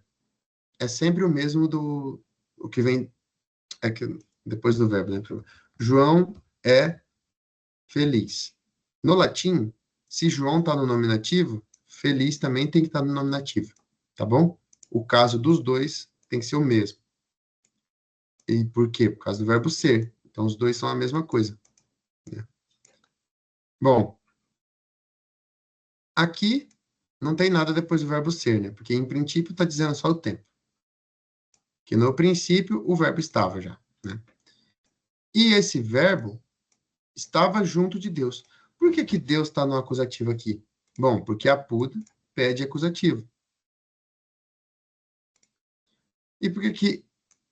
é sempre o mesmo do o que vem depois do verbo, né? João é feliz. No latim, se João está no nominativo, feliz também tem que estar no nominativo, tá bom? O caso dos dois tem que ser o mesmo. E por quê? Por causa do verbo ser. Então, os dois são a mesma coisa, né? Bom, aqui não tem nada depois do verbo ser, né? Porque em princípio está dizendo só o tempo. Que no princípio o verbo estava já, né? E esse verbo estava junto de Deus. Por que que Deus está no acusativo aqui? Bom, porque apuda pede acusativo. E por que que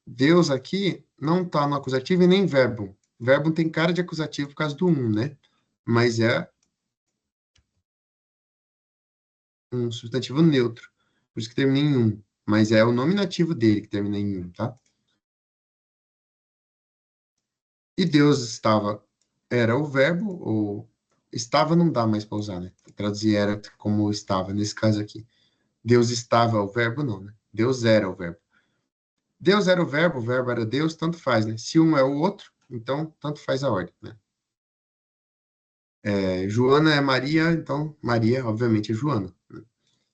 Deus aqui não está no acusativo e nem verbo? Verbo tem cara de acusativo por causa do né? Mas é um substantivo neutro. Por isso que termina em Mas é o nominativo dele que termina em tá? E Deus era o verbo, ou estava não dá mais para usar, né? Traduzir era como estava, nesse caso aqui. Deus estava o verbo, não, né? Deus era o verbo. Deus era o verbo era Deus, tanto faz, né? Se um é o outro, então tanto faz a ordem, né? Joana é Maria, então Maria, obviamente, é Joana, né?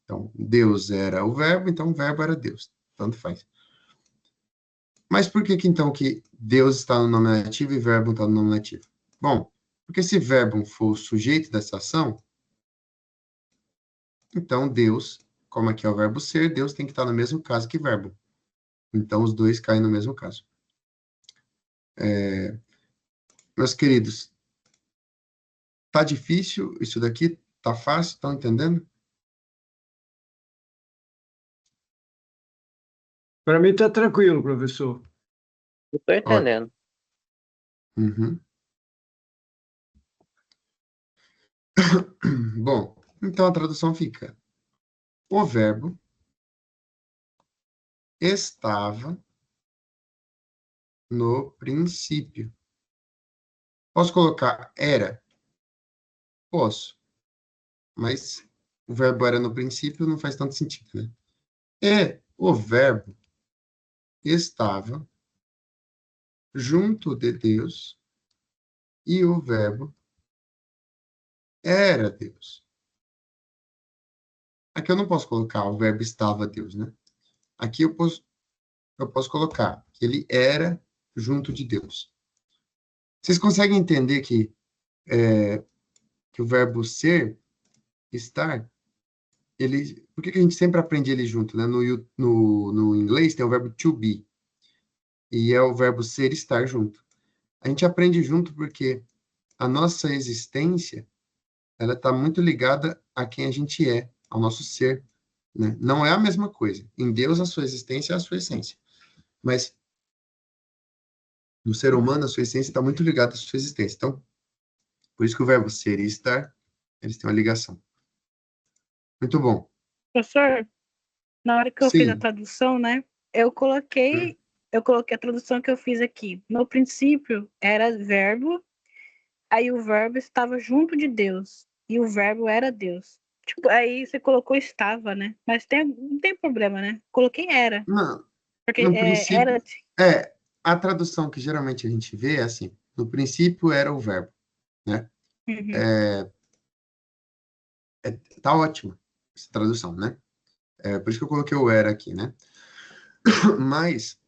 Então, Deus era o verbo, então o verbo era Deus, tanto faz. Mas por que então que Deus está no nominativo e verbo está no nominativo? Bom, porque se verbo for o sujeito dessa ação, então Deus, como aqui é o verbo ser, Deus tem que estar no mesmo caso que verbo. Então os dois caem no mesmo caso. Meus queridos, tá difícil isso daqui? Tá fácil? Estão entendendo? Para mim está tranquilo, professor. Eu tô entendendo. Uhum. Bom, então a tradução fica: o verbo estava no princípio. Posso colocar era? Posso, mas o verbo era no princípio não faz tanto sentido, né? O verbo estava junto de Deus e o verbo era Deus. Aqui eu não posso colocar o verbo estava Deus, né? Aqui eu posso colocar que ele era junto de Deus. Vocês conseguem entender que que o verbo ser, estar, por que que a gente sempre aprende ele junto, né? No inglês tem o verbo to be, e é o verbo ser e estar junto. A gente aprende junto porque a nossa existência, ela está muito ligada a quem a gente é, ao nosso ser, né? Não é a mesma coisa. Em Deus, a sua existência é a sua essência. Mas no ser humano, a sua essência está muito ligada à sua existência. Então, por isso que o verbo ser e estar, eles têm uma ligação. Muito bom. Professor, na hora que eu fiz a Sim. tradução, né? Eu coloquei a tradução que eu fiz aqui. No princípio era verbo, aí o verbo estava junto de Deus e o verbo era Deus. Tipo, aí você colocou estava, né? Mas não tem problema, né? Coloquei era, Não, porque no princípio, era. a tradução que geralmente a gente vê é assim, no princípio era o verbo, né? Uhum, Tá ótima essa tradução, né? Por isso que eu coloquei o era aqui, né? Mas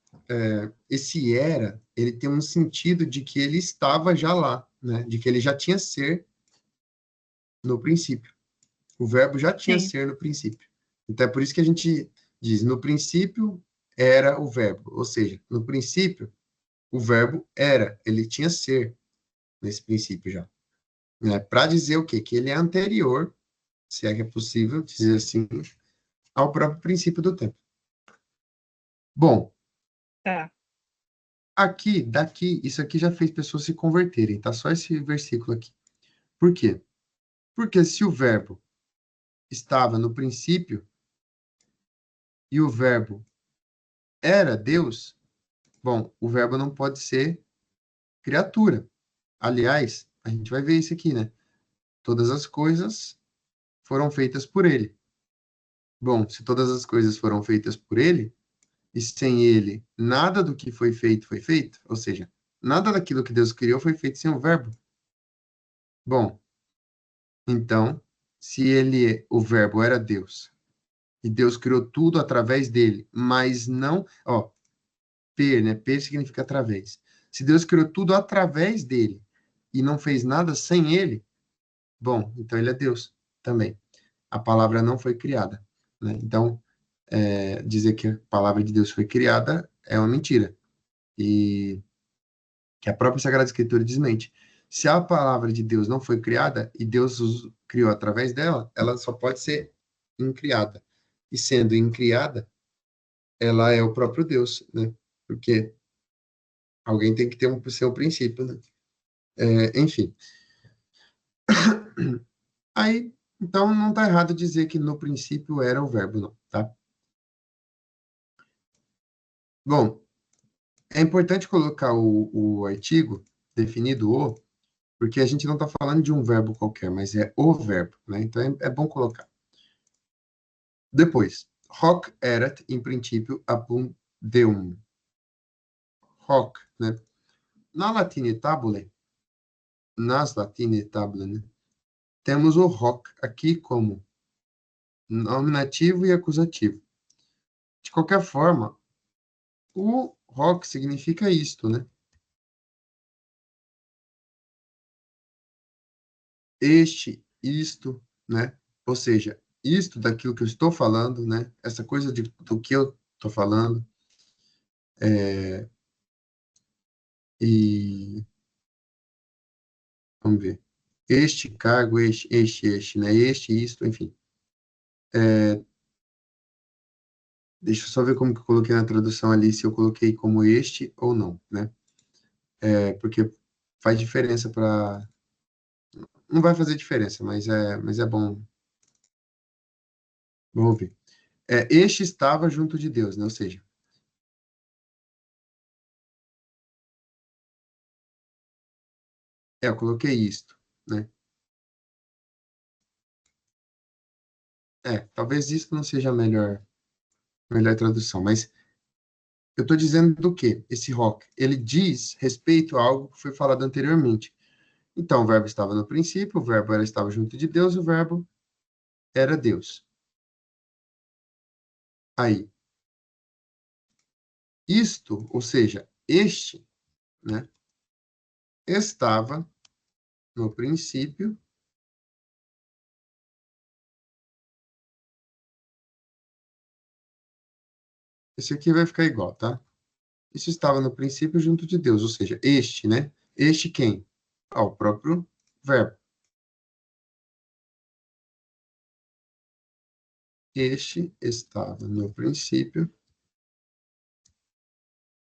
esse era, ele tem um sentido de que ele estava já lá, né? De que ele já tinha ser no princípio. O verbo já tinha sim. ser no princípio. Então é por isso que a gente diz, no princípio era o verbo. Ou seja, no princípio, o verbo era, ele tinha ser nesse princípio já. Né? Para dizer o quê? Que ele é anterior, se é que é possível dizer assim, ao próprio princípio do tempo. Bom, Tá. daqui, isso aqui já fez pessoas se converterem, tá? Só esse versículo aqui. Por quê? Porque se o verbo estava no princípio e o verbo era Deus, bom, o verbo não pode ser criatura. Aliás, a gente vai ver isso aqui, né? Todas as coisas foram feitas por ele. Bom, se todas as coisas foram feitas por ele, e sem ele, nada do que foi feito, ou seja, nada daquilo que Deus criou foi feito sem o verbo. Bom, então, se o verbo era Deus, e Deus criou tudo através dele, mas não, ó, né? Per significa através. Se Deus criou tudo através dele e não fez nada sem ele, bom, então ele é Deus também. A palavra não foi criada, né? Então, dizer que a palavra de Deus foi criada é uma mentira. E que a própria Sagrada Escritura desmente. Se a palavra de Deus não foi criada e Deus os criou através dela, ela só pode ser incriada. E sendo incriada, ela é o próprio Deus, né? Porque alguém tem que ter seu princípio, né? Enfim. Aí, então, não está errado dizer que no princípio era o verbo, não, tá? Bom, é importante colocar o artigo definido o, porque a gente não está falando de um verbo qualquer, mas é o verbo, né? Então é bom colocar. Depois, hoc erat in principio apud Deum. Hoc, né? Nas latine tabulae, né? Temos o hoc aqui como nominativo e acusativo. De qualquer forma, o hoc significa isto, né? Este, isto, né? Ou seja, isto daquilo que eu estou falando, né? Essa coisa do que eu estou falando. E vamos ver. Este cargo, este, né? Este, isto, enfim. Deixa eu só ver como que eu coloquei na tradução ali, se eu coloquei como este ou não, né? Porque faz diferença para. Não vai fazer diferença, mas é bom. Vamos ver. Este estava junto de Deus, né? Ou seja, eu coloquei isto, né? Talvez isso não seja a melhor tradução, mas eu estou dizendo do quê? Esse rock, ele diz respeito a algo que foi falado anteriormente. Então, o verbo estava no princípio, o verbo estava junto de Deus, o verbo era Deus. Aí, isto, ou seja, este, né, estava no princípio Esse aqui vai ficar igual, tá? Isso estava no princípio junto de Deus, ou seja, este, né? Este quem? Ah, o próprio verbo. Este estava no princípio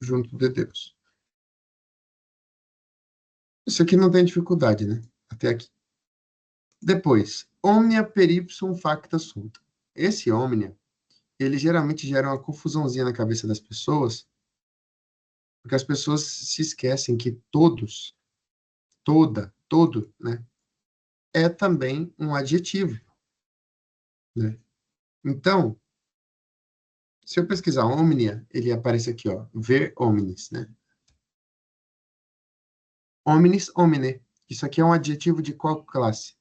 junto de Deus. Isso aqui não tem dificuldade, né? Até aqui. Depois, omnia per ipsum facta sunt. Esse omnia, ele geralmente gera uma confusãozinha na cabeça das pessoas, porque as pessoas se esquecem que todos, todo, né, é também um adjetivo, né? Então, se eu pesquisar omnia, ele aparece aqui, ó, ver omnis, né? Omnis, omne. Isso aqui é um adjetivo de qual classe?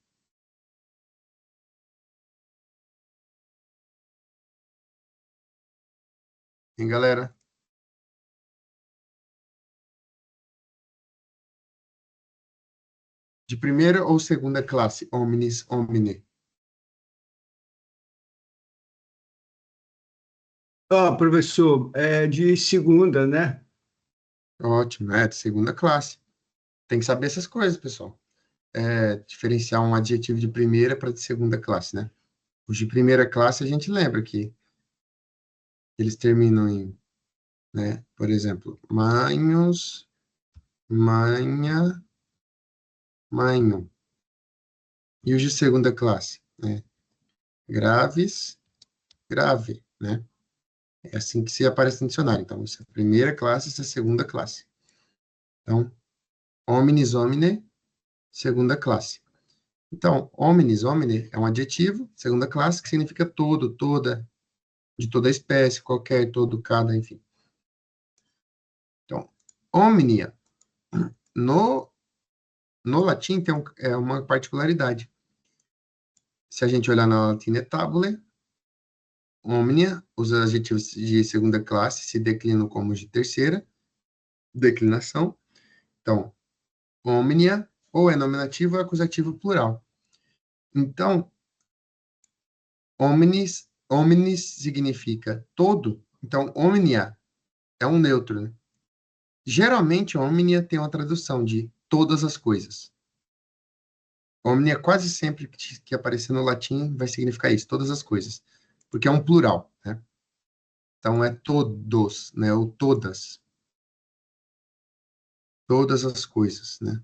Hein, galera? De primeira ou segunda classe? Omnis, omne. Ó, professor, é de segunda, né? Ótimo, é de segunda classe. Tem que saber essas coisas, pessoal. Diferenciar um adjetivo de primeira para de segunda classe, né? Os de primeira classe a gente lembra que eles terminam em, né? Por exemplo, manhos, manha, manho. E os de segunda classe, né? Graves, grave, né? É assim que se aparece no dicionário. Então, isso é primeira classe, isso é segunda classe. Então, hominis, homine, segunda classe. Então, hominis, homine é um adjetivo, segunda classe, que significa todo, toda, de toda espécie, qualquer, todo, cada, enfim. Então, omnia, no, no latim tem uma particularidade. Se a gente olhar na latina é tabulae, omnia, os adjetivos de segunda classe se declinam como de terceira declinação. Então, omnia, ou é nominativo ou é acusativo plural. Então, omnis significa todo. Então, omnia é um neutro, né? Geralmente, omnia tem uma tradução de todas as coisas. Omnia quase sempre que aparecer no latim vai significar isso, todas as coisas. Porque é um plural, né? Então, é todos, né? Ou todas. Todas as coisas, né?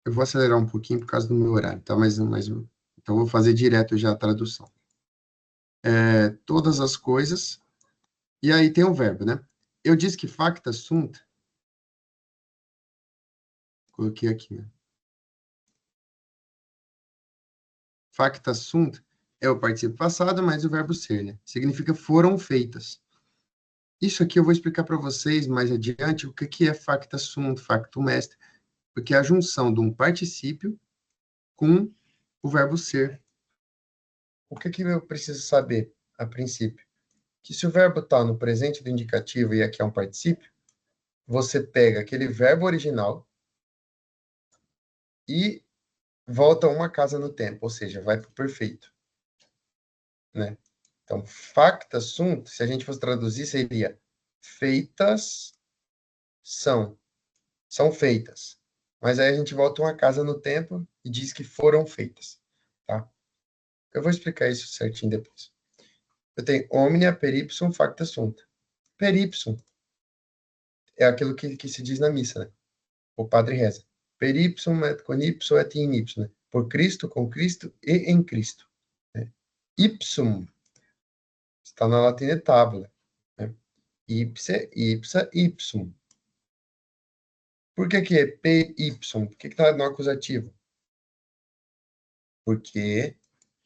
Eu vou acelerar um pouquinho por causa do meu horário, tá? Então, eu vou fazer direto já a tradução. Todas as coisas. E aí tem o verbo, né? Eu disse que facta sunt. Coloquei aqui, né? Facta sunt é o particípio passado, mais o verbo ser, né? Significa foram feitas. Isso aqui eu vou explicar para vocês mais adiante o que é facta sunt, factum est, porque é a junção de um particípio com o verbo ser. O que eu preciso saber a princípio? Que se o verbo está no presente do indicativo e aqui é um particípio, você pega aquele verbo original e volta uma casa no tempo, ou seja, vai para o perfeito, né? Então, facta sunt, se a gente fosse traduzir, seria feitas são feitas. Mas aí a gente volta uma casa no tempo e diz que foram feitas, tá? Eu vou explicar isso certinho depois. Eu tenho omnia per ipsum facta sunt. Per ipsum é aquilo que se diz na missa, né? O padre reza. Per ipsum et con ipso et in ipsum, né? Por Cristo, com Cristo e em Cristo, né? Ipsum está na latina tabula, né? Ipse, ipsa, ipsum. Por que é P, Y? Por que está no acusativo? Porque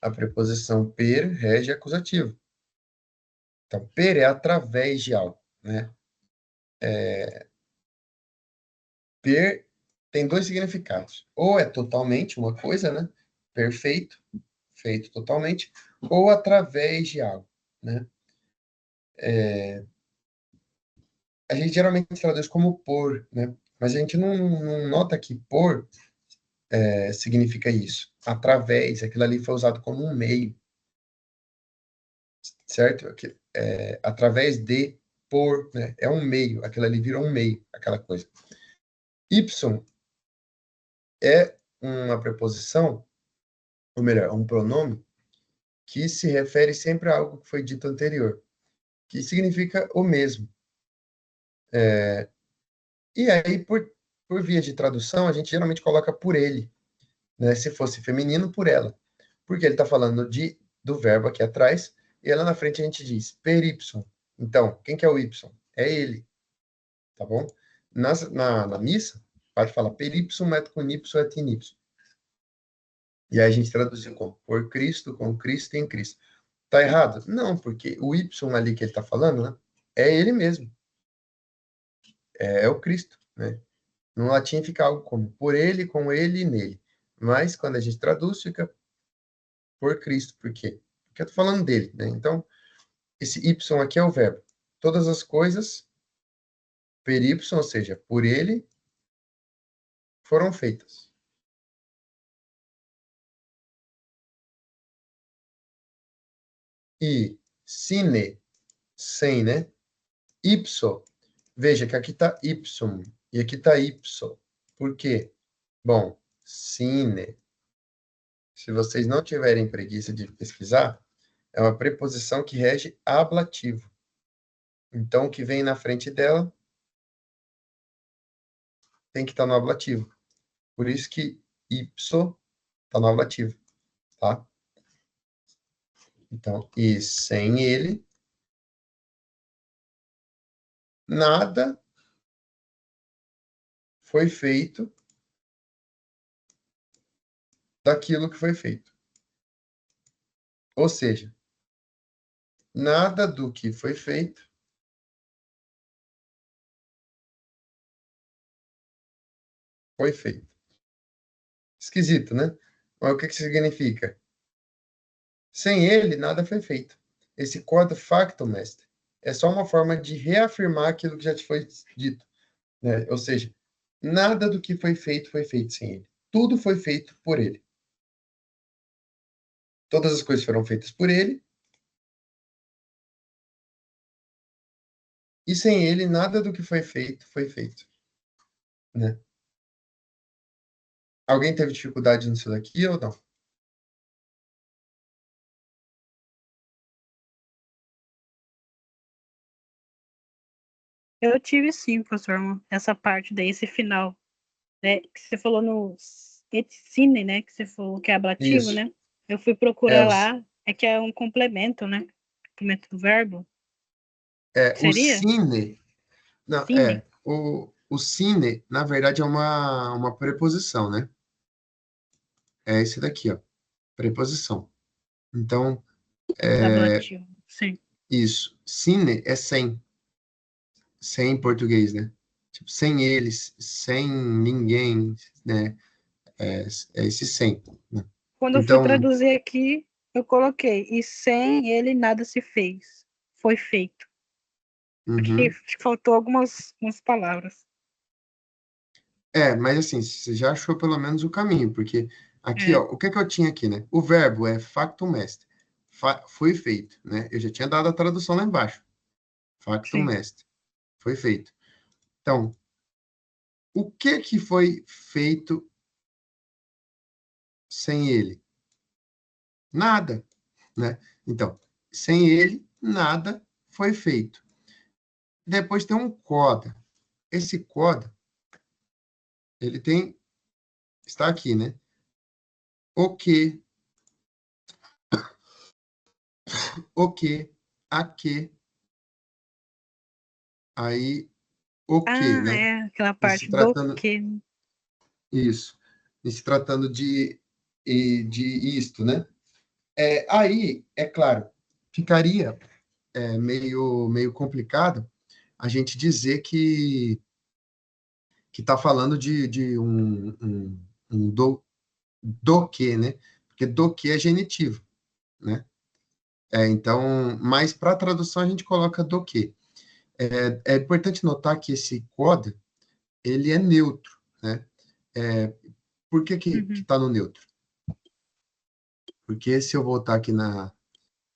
a preposição per rege acusativo. Então, per é através de algo, né? Per tem dois significados. Ou é totalmente uma coisa, né? Perfeito, feito totalmente, ou através de algo, né? A gente geralmente traduz como por, né? Mas a gente não nota que por significa isso. Através, aquilo ali foi usado como um meio, certo? Através de, por, né? É um meio, aquilo ali virou um meio, aquela coisa. Y é uma preposição, ou melhor, um pronome, que se refere sempre a algo que foi dito anterior, que significa o mesmo. E aí, por via de tradução, a gente geralmente coloca por ele, né? Se fosse feminino, por ela. Porque ele está falando do verbo aqui atrás, e lá na frente a gente diz per Y. Então, quem que é o Y? É ele, tá bom? Na missa, pode falar per ipsum et cum ipsum et in ipsum. E aí a gente traduziu como por Cristo, com Cristo e em Cristo. Tá errado? Não, porque o Y ali que ele está falando, né? É ele mesmo. É o Cristo, né? No latim fica algo como por ele, com ele e nele. Mas quando a gente traduz, fica por Cristo. Por quê? Porque eu tô falando dele, né? Então, esse Y aqui é o verbo. Todas as coisas, per Y, ou seja, por ele, foram feitas. E sine, sem, né? Ipso, veja que aqui está Y e aqui está ipso. Por quê? Bom, sine, se vocês não tiverem preguiça de pesquisar, é uma preposição que rege ablativo. Então, o que vem na frente dela tem que estar no ablativo. Por isso que ipso está no ablativo, tá? Então, e sem ele, nada foi feito daquilo que foi feito. Ou seja, nada do que foi feito foi feito. Esquisito, né? Mas o que significa? Sem ele, nada foi feito. Esse quod factum est é só uma forma de reafirmar aquilo que já te foi dito, né? Ou seja, nada do que foi feito sem ele. Tudo foi feito por ele. Todas as coisas foram feitas por ele. E sem ele, nada do que foi feito, né? Alguém teve dificuldade nisso daqui ou não? Eu tive sim, professor, essa parte daí, esse final, né? Que você falou no Eticine, né? Que você falou que é ablativo, Isso. né? Eu fui procurar lá, é que é um complemento, né? Complemento do verbo. O Seria? sine, não, Cine. o sine, na verdade, é uma preposição, né? É esse daqui, ó, preposição. Então, Ablativo, sim. isso, sine é sem em português, né? Tipo, sem eles, sem ninguém, né? É esse sem, né? Quando eu fui Então, traduzir aqui, eu coloquei, e sem ele nada se fez. Foi feito. Aqui uhum. faltou algumas palavras. Mas assim, você já achou pelo menos o caminho, porque aqui, É, ó, o que que eu tinha aqui, né? O verbo é factum est, foi feito, né? Eu já tinha dado a tradução lá embaixo. Factum sim. est, foi feito. Então, o que que foi feito sem ele? Nada, né? Então, sem ele, nada foi feito. Depois tem um coda. Esse coda, ele está aqui, né? O que, a que, aí o que, Ah, né? é aquela E se parte do tratando, que. isso, e se tratando de isto, né? Aí, é claro, ficaria meio complicado a gente dizer que está falando de um do que, né? Porque do que é genitivo, né? Então, mas para a tradução a gente coloca do que. É importante notar que esse coda, ele é neutro, né? Por que que Uhum. tá no neutro? Porque se eu voltar aqui na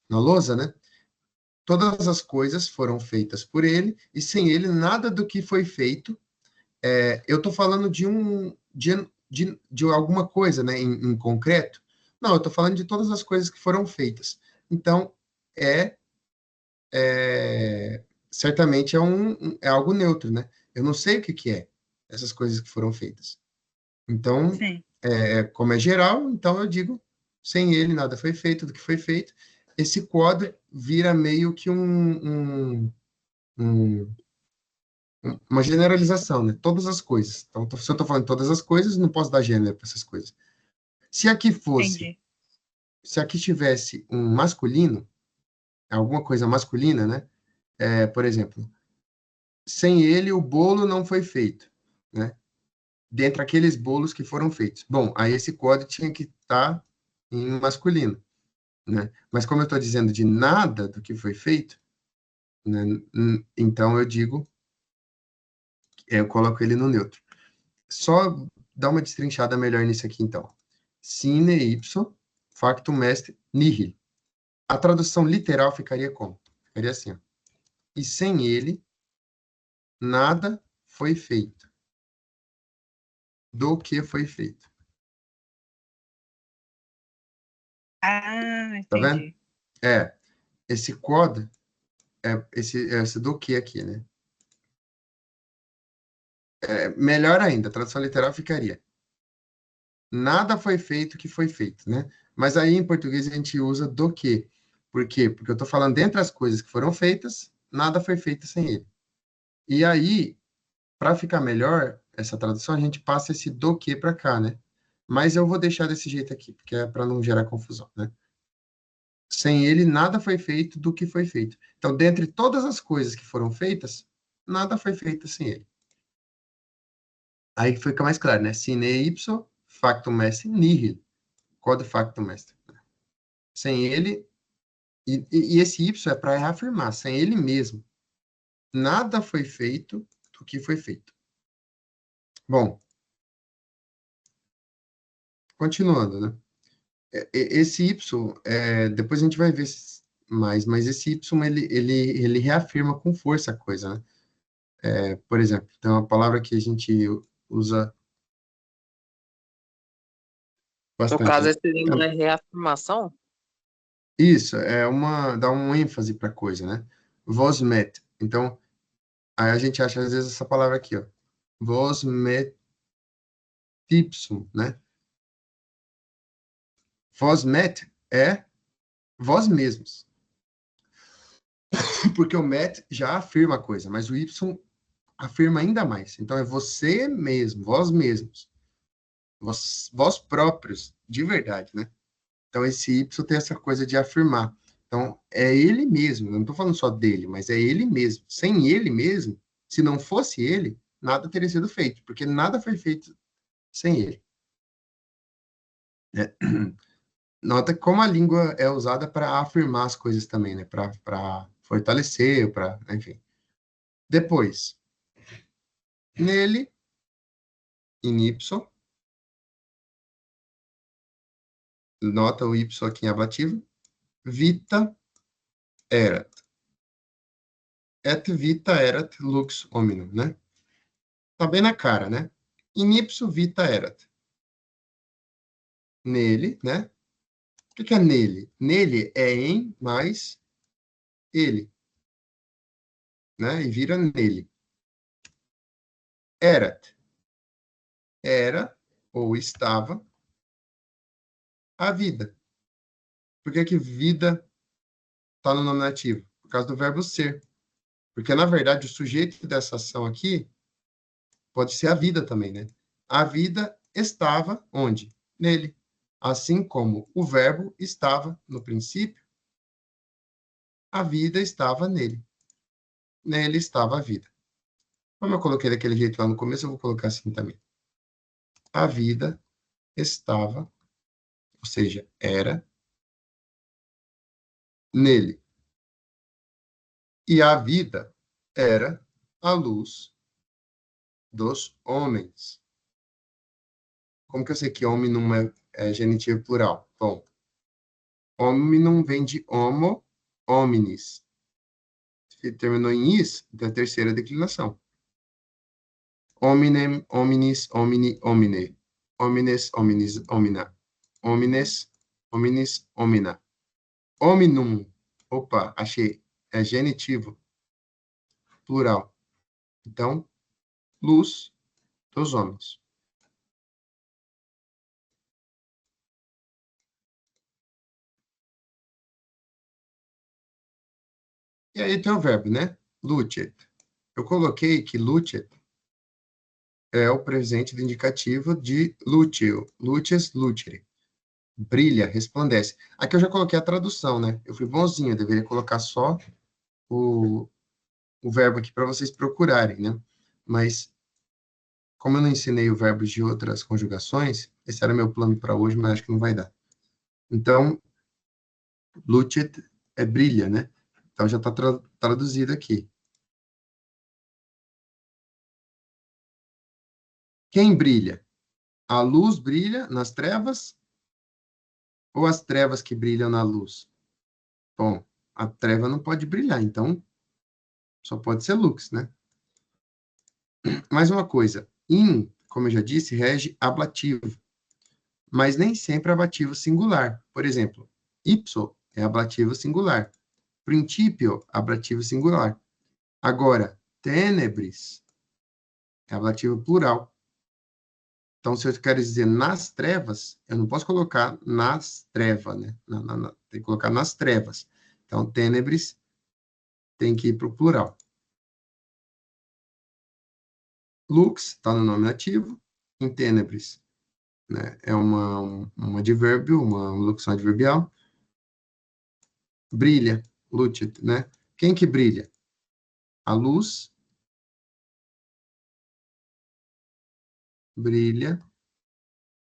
lousa, né? Todas as coisas foram feitas por ele, e sem ele, nada do que foi feito. Eu estou falando de alguma coisa, né, em concreto? Não, eu estou falando de todas as coisas que foram feitas. Então, é, certamente é algo neutro, né? Eu não sei o que que é essas coisas que foram feitas. Então, Sim, como é geral, então eu digo, sem ele nada foi feito do que foi feito. Esse quad vira meio que um- uma generalização, né? Todas as coisas. Então, se eu estou falando todas as coisas, não posso dar gênero para essas coisas. Se aqui fosse, entendi. se aqui tivesse um masculino, alguma coisa masculina, né? Por exemplo, sem ele o bolo não foi feito, né? Dentre aqueles bolos que foram feitos. Bom, aí esse código tinha que estar em masculino, né? Mas como eu estou dizendo de nada do que foi feito, né? Então eu digo, eu coloco ele no neutro. Só dar uma destrinchada melhor nisso aqui, então. Sine ipso factum est nihil. A tradução literal ficaria como? Ficaria assim, ó. E sem ele, nada foi feito. Do que foi feito. Ah, Tá vendo? entendi. Esse quod, esse do que aqui, né? Melhor ainda, a tradução literal ficaria. Nada foi feito que foi feito, né? Mas aí em português a gente usa do que. Por quê? Porque eu estou falando dentre as coisas que foram feitas, nada foi feito sem ele. E aí, para ficar melhor essa tradução, a gente passa esse do que para cá, né? Mas eu vou deixar desse jeito aqui, porque é para não gerar confusão, né? Sem ele, nada foi feito do que foi feito. Então, dentre todas as coisas que foram feitas, nada foi feito sem ele. Aí fica mais claro, né? Sine ipso factum est nihil. Quod factum est. Sem ele, e esse ipso é para reafirmar, sem ele mesmo, nada foi feito do que foi feito. Bom, continuando, né? Esse Y, depois a gente vai ver mais, mas esse Y, ele reafirma com força a coisa, né? Por exemplo, tem uma palavra que a gente usa No bastante, caso, né? seria uma reafirmação? Isso, dá um ênfase para a coisa, né? Vos met. Então, aí a gente acha, às vezes, essa palavra aqui, ó. Vos met ipsum, né? Vos met é vós mesmos. Porque o met já afirma a coisa, mas o Y afirma ainda mais. Então, é você mesmo, vós mesmos. Vós próprios, de verdade, né? Então, esse Y tem essa coisa de afirmar. Então, é ele mesmo, eu não estou falando só dele, mas é ele mesmo. Sem ele mesmo, se não fosse ele, nada teria sido feito, porque nada foi feito sem ele. Né? Nota como a língua é usada para afirmar as coisas também, né? Para fortalecer, para, enfim. Depois, nele, in ipso, nota o Y aqui em ablativo, vita erat. Et vita erat lux hominum, né? Tá bem na cara, né? In ipso vita erat. Nele, né? O que é nele? Nele é em mais ele, né? E vira nele. Erat. Era ou estava a vida. Por que que vida está no nominativo? Por causa do verbo ser. Porque, na verdade, o sujeito dessa ação aqui pode ser a vida também, né? A vida estava onde? Nele. Assim como o verbo estava no princípio, a vida estava nele. Nele estava a vida. Como eu coloquei daquele jeito lá no começo, eu vou colocar assim também. A vida estava, ou seja, era nele. E a vida era a luz dos homens. Como que eu sei que hominum é genitivo plural? Bom, hominum vem de homo, hominis. Se terminou em is, então é a terceira declinação. Hominem, hominis, homini, homine. Homines, hominis, homina. Homines, hominis, homina. Hominum, opa, achei, é genitivo, plural. Então, luz dos homens. E aí tem o verbo, né? Lucet. Eu coloquei que lucet é o presente do indicativo de lúteo. Luces, lucere. Brilha, resplandece. Aqui eu já coloquei a tradução, né? Eu fui bonzinho, eu deveria colocar só o, o verbo aqui para vocês procurarem, né? Mas, como eu não ensinei o verbo de outras conjugações, esse era meu plano para hoje, mas acho que não vai dar. Então, lucet é brilha, né? Então já está traduzido aqui. Quem brilha? A luz brilha nas trevas ou as trevas que brilham na luz? Bom, a treva não pode brilhar, então só pode ser lux, né? Mais uma coisa, in, como eu já disse, rege ablativo, mas nem sempre ablativo singular. Por exemplo, ipso é ablativo singular, principio, ablativo singular. Agora, tenebris é ablativo plural. Então, se eu quero dizer nas trevas, eu não posso colocar nas trevas, né? Tem que colocar nas trevas. Então, tenebris tem que ir para o plural. Lux está no nominativo, in tenebris, né? É um advérbio, uma locução adverbial. Brilha, lucet, né? Quem que brilha? A luz brilha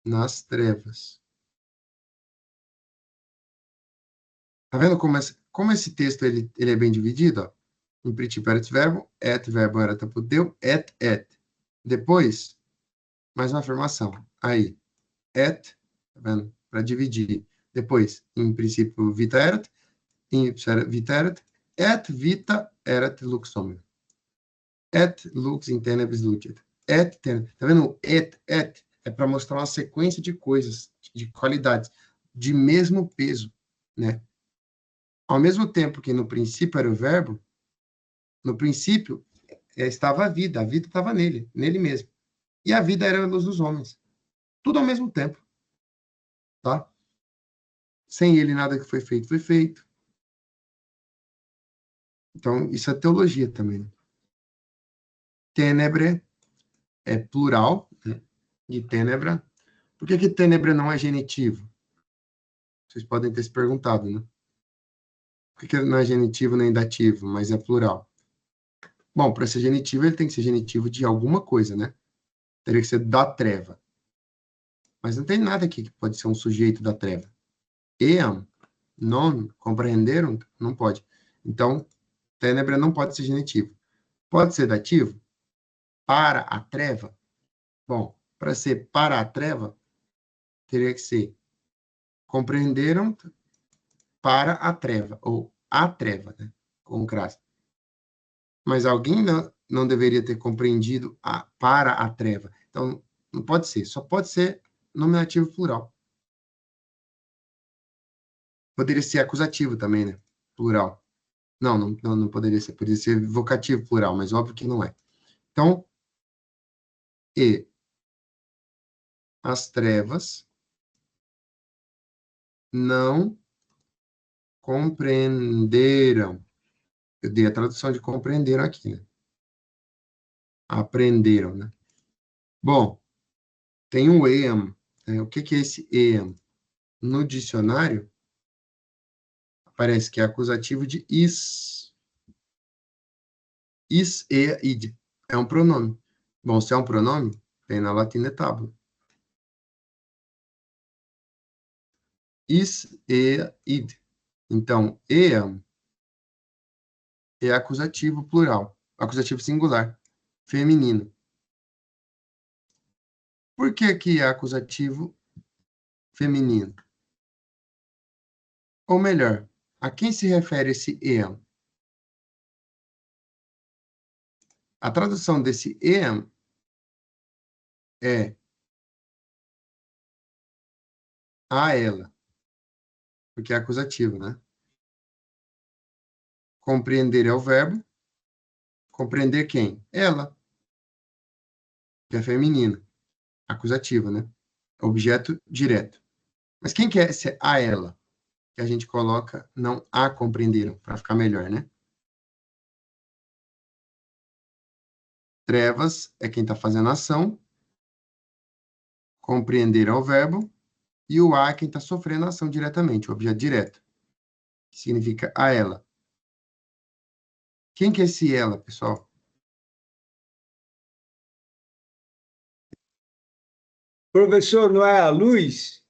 nas trevas. Tá vendo como esse texto ele é bem dividido? Ó? Em princípio erat verbo era tapudeu, et. Depois, mais uma afirmação. Aí, et, tá vendo? Para dividir. Depois, em princípio, vita erat, in vita erat, et vita erat lux omnium. Et lux in tenebris lucet. Et tenebris. Tá vendo? Et é para mostrar uma sequência de coisas, de qualidades, de mesmo peso, né? Ao mesmo tempo que no princípio era o verbo, no princípio estava a vida estava nele mesmo. E a vida era a luz dos homens. Tudo ao mesmo tempo, tá? Sem ele nada que foi feito foi feito. Então, isso é teologia também. Né? Tenebre é plural, né? De tenebra. Por que tenebra não é genitivo? Vocês podem ter se perguntado, né? Por que não é genitivo nem dativo, mas é plural? Bom, para ser genitivo, ele tem que ser genitivo de alguma coisa, né? Teria que ser da treva. Mas não tem nada aqui que pode ser um sujeito da treva. Eam, non, compreenderam? Não pode. Então, tenebra não pode ser genitivo. Pode ser dativo? Para a treva? Bom, para ser para a treva, teria que ser compreenderam para a treva, ou a treva, né? Com crase. Mas alguém não deveria ter compreendido para a treva. Então, não pode ser. Só pode ser nominativo plural. Poderia ser acusativo também, né? Plural. Não poderia ser. Poderia ser vocativo plural, mas óbvio que não é. Então, e as trevas não compreenderam. Eu dei a tradução de compreenderam aqui, né? Aprenderam, né? Bom, tem um eam. Né? O que é esse eam? No dicionário, parece que é acusativo de is. Is, ea, id. É um pronome. Bom, se é um pronome, tem na latina tabula. Is, ea, id. Então, eam é acusativo plural, acusativo singular, feminino. Por que aqui é acusativo feminino? Ou melhor, a quem se refere esse am? A tradução desse am é a ela, porque é acusativo, né? Compreender é o verbo. Compreender quem? Ela, que é feminino. Acusativo, né? Objeto direto. Mas quem que é esse a ela? Que a gente coloca não a compreenderam, para ficar melhor, né? Trevas é quem está fazendo a ação. Compreender é o verbo. E o a é quem está sofrendo a ação diretamente, o objeto direto. Que significa a ela. Quem que é esse ela, pessoal? Professor, não é a luz?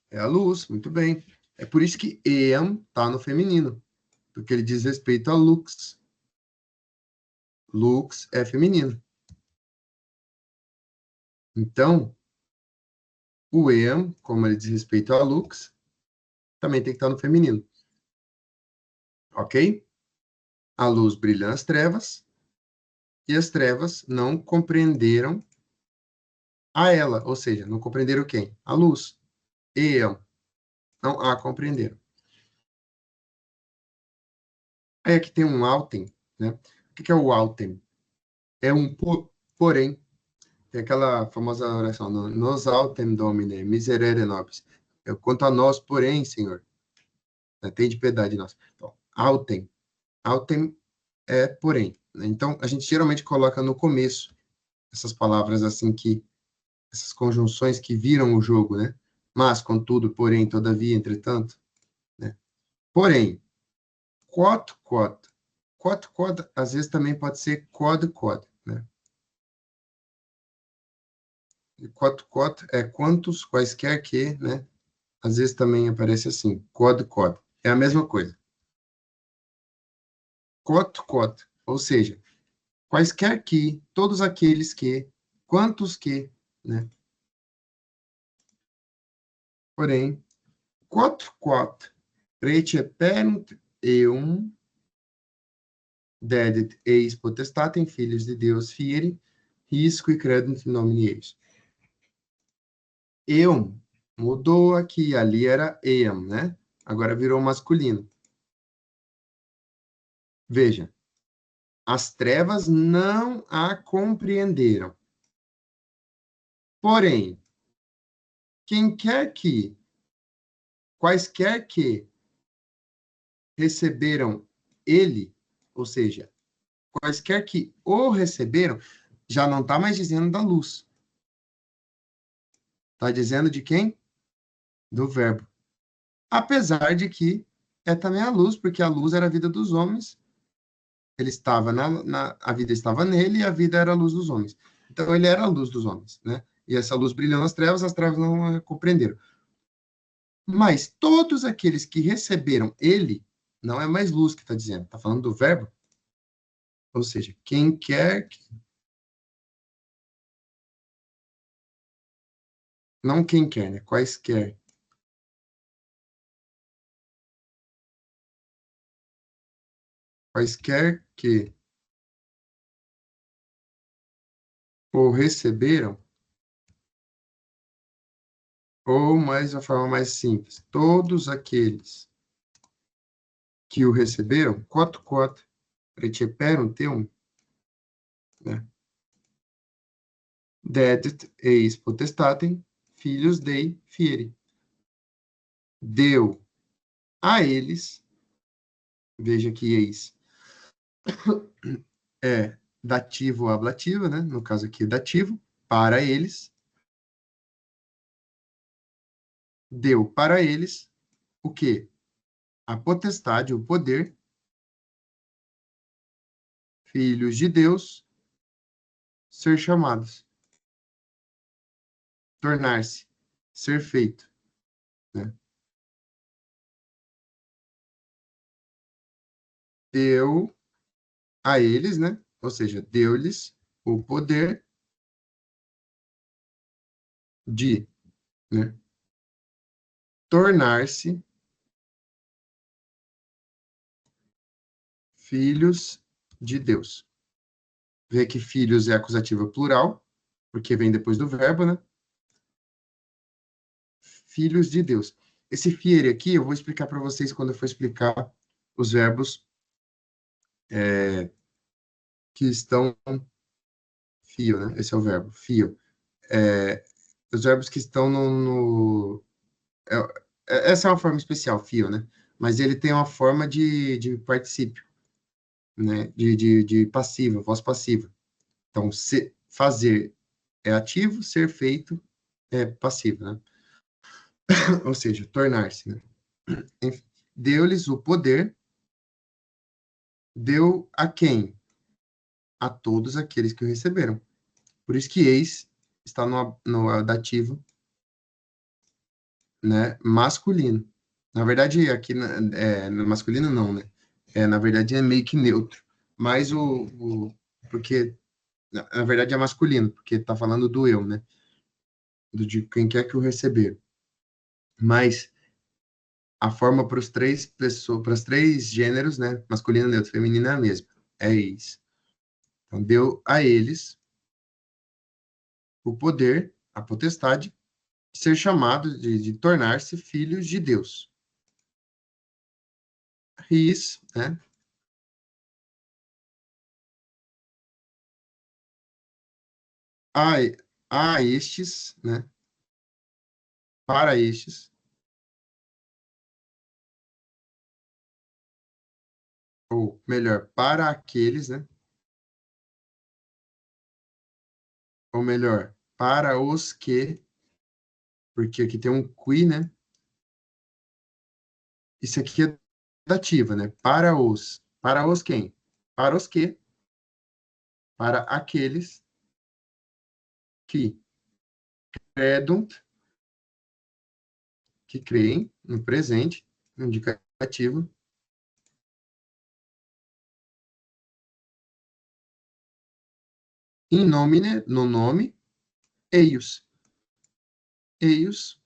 É a luz, muito bem. É por isso que eam está no feminino, porque ele diz respeito a lux. Lux é feminino. Então, o eam, como ele diz respeito a lux, também tem que estar no feminino. Ok? A luz brilha nas trevas, e as trevas não compreenderam a ela, ou seja, não compreenderam quem? A luz. Eam, não a compreenderam. Aí aqui tem um autem, né? O que é o autem? É um porém. Tem aquela famosa oração, nos autem domine, miserere nobis. Quanto a nós, porém, Senhor, né, tem de piedade de nós. Então, autem. Autem é porém. Né? Então, a gente geralmente coloca no começo essas palavras assim que, essas conjunções que viram o jogo, né? Mas, contudo, porém, todavia, entretanto, né? Porém, quod. Quod, às vezes também pode ser quod, né? Quod é quantos, quaisquer que, né? Às vezes também aparece assim, quod. É a mesma coisa. Quod. Ou seja, quaisquer que, todos aqueles que, quantos que, né? Porém, quod, preceperunt eum, dedet eis potestatem, filhos de Deus, fieri, risco e credunt in nomine Iesus. Eum, mudou aqui, ali era eam, né? Agora virou masculino. Veja, as trevas não a compreenderam. Porém, quem quer que, quaisquer que receberam ele, ou seja, quaisquer que o receberam, já não está mais dizendo da luz. Está dizendo de quem? Do verbo. Apesar de que é também a luz, porque a luz era a vida dos homens, ele estava a vida estava nele e a vida era a luz dos homens. Então ele era a luz dos homens, né? E essa luz brilhou nas trevas, as trevas não a compreenderam. Mas todos aqueles que receberam ele, não é mais luz que está dizendo, está falando do verbo. Ou seja, quem quer que. Não quem quer, né? Quaisquer. Quaisquer que o receberam, ou mais uma forma mais simples, todos aqueles que o receberam, quod, receberam teum, né? Dedet eis potestatem, filhos dei fieri. Deu a eles, veja que eis é dativo ou ablativo, né? No caso aqui, dativo, para eles, deu para eles o quê? A potestade, o poder, filhos de Deus, ser chamados, tornar-se, ser feito, né? Deu a eles, né? Ou seja, deu-lhes o poder de, né, tornar-se filhos de Deus. Vê que filhos é acusativa plural, porque vem depois do verbo, né? Filhos de Deus. Esse fiere aqui, eu vou explicar para vocês quando eu for explicar os verbos que estão fio, né? Esse é o verbo, fio. Os verbos que estão essa é uma forma especial, fio, né? Mas ele tem uma forma de particípio, né? De passiva, voz passiva. Então, fazer é ativo, ser feito é passivo, né? Ou seja, tornar-se, né? Deu-lhes o poder, deu a quem? A todos aqueles que o receberam. Por isso que eis está no dativo, né, masculino. Na verdade, aqui no masculino não, né? Na verdade é meio que neutro. Mas porque na verdade é masculino, porque está falando do eu, né? De quem quer que o receber. Mas a forma para os três pessoas, para os três gêneros, né? Masculino, neutro, feminino é a mesma. É isso. Então deu a eles o poder, a potestade de ser chamados, de tornar-se filhos de Deus. His, né? A, a estes, né? Para estes, ou melhor, para aqueles, né? Ou melhor, para os que, porque aqui tem um qui, né? Isso aqui é dativa, né? Para os quem? Para os que, para aqueles que credunt, que creem no presente, no indicativo, in nomine, no nome, eius. Eius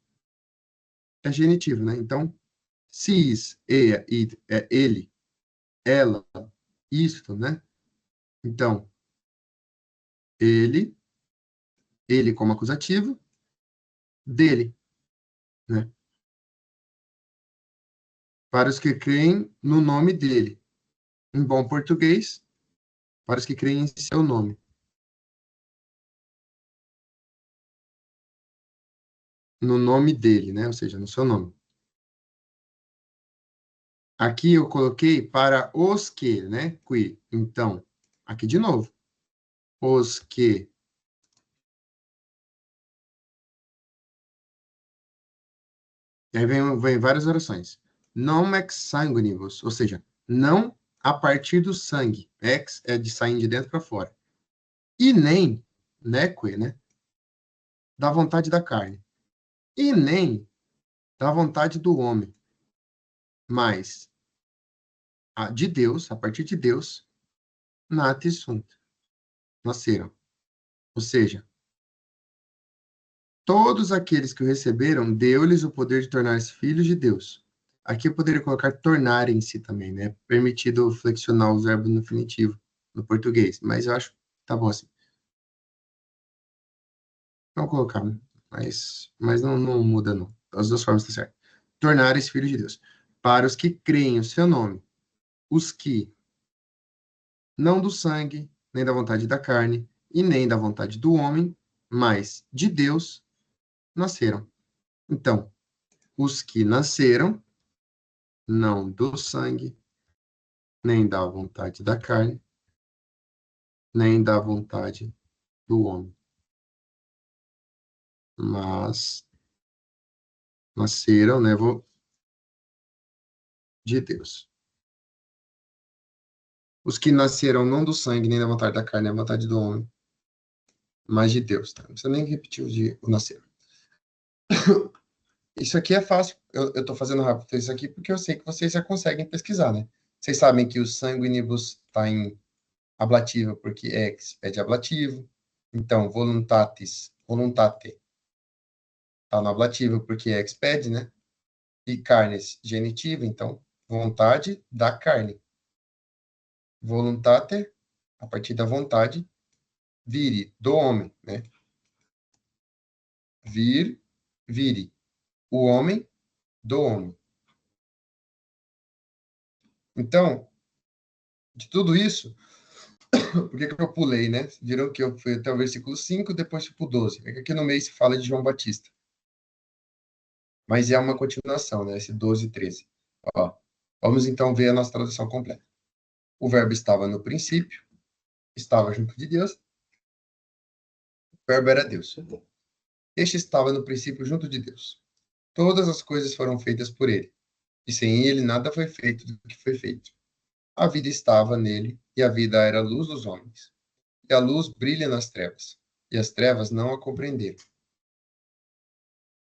é genitivo, né? Então, sis, ele, ela, isto, né? Então, ele como acusativo, dele, né? Para os que creem no nome dele. Em bom português, para os que creem em seu nome. No nome dele, né? Ou seja, no seu nome. Aqui eu coloquei para os que, né? Qui. Então, aqui de novo. Os que. E aí vem várias orações. Non ex sanguinibus, ou seja, não a partir do sangue. Ex é de sair de dentro para fora. E nem, neque, né? Da vontade da carne. E nem da vontade do homem. Mas de Deus, a partir de Deus, natis sunt. Nasceram. Ou seja, todos aqueles que o receberam, deu-lhes o poder de tornar-se filhos de Deus. Aqui eu poderia colocar tornarem-se também, né? Permitido flexionar o verbo no infinitivo, no português. Mas eu acho que tá bom assim. Vamos colocar, né? Mas não muda, não. As duas formas estão certas. Tornarem-se filhos de Deus. Para os que creem o seu nome, os que não do sangue, nem da vontade da carne, e nem da vontade do homem, mas de Deus, nasceram. Então, os que nasceram, não do sangue, nem da vontade da carne, nem da vontade do homem, mas nasceram, né, de Deus. Os que nasceram não do sangue, nem da vontade da carne, nem da vontade do homem, mas de Deus, tá? Não precisa nem repetir o nasceram. Isso aqui é fácil, eu tô fazendo rápido isso aqui porque eu sei que vocês já conseguem pesquisar, né? Vocês sabem que o sanguinibus está em ablativa porque ex é de ablativo, então voluntatis, voluntate Tá no ablativo, porque é expede, né? E carnes, genitiva, então, vontade da carne. Voluntate, a partir da vontade, vire, do homem, né? Vire, o homem, do homem. Então, de tudo isso, por que eu pulei, né? Viram que eu fui até o versículo 5, depois fui para o 12. É que aqui no meio se fala de João Batista. Mas é uma continuação, né? Esse 12 e 13. Ó, vamos então ver a nossa tradução completa. O verbo estava no princípio, estava junto de Deus, o verbo era Deus. Este estava no princípio junto de Deus. Todas as coisas foram feitas por ele, e sem ele nada foi feito do que foi feito. A vida estava nele, e a vida era a luz dos homens. E a luz brilha nas trevas, e as trevas não a compreenderam.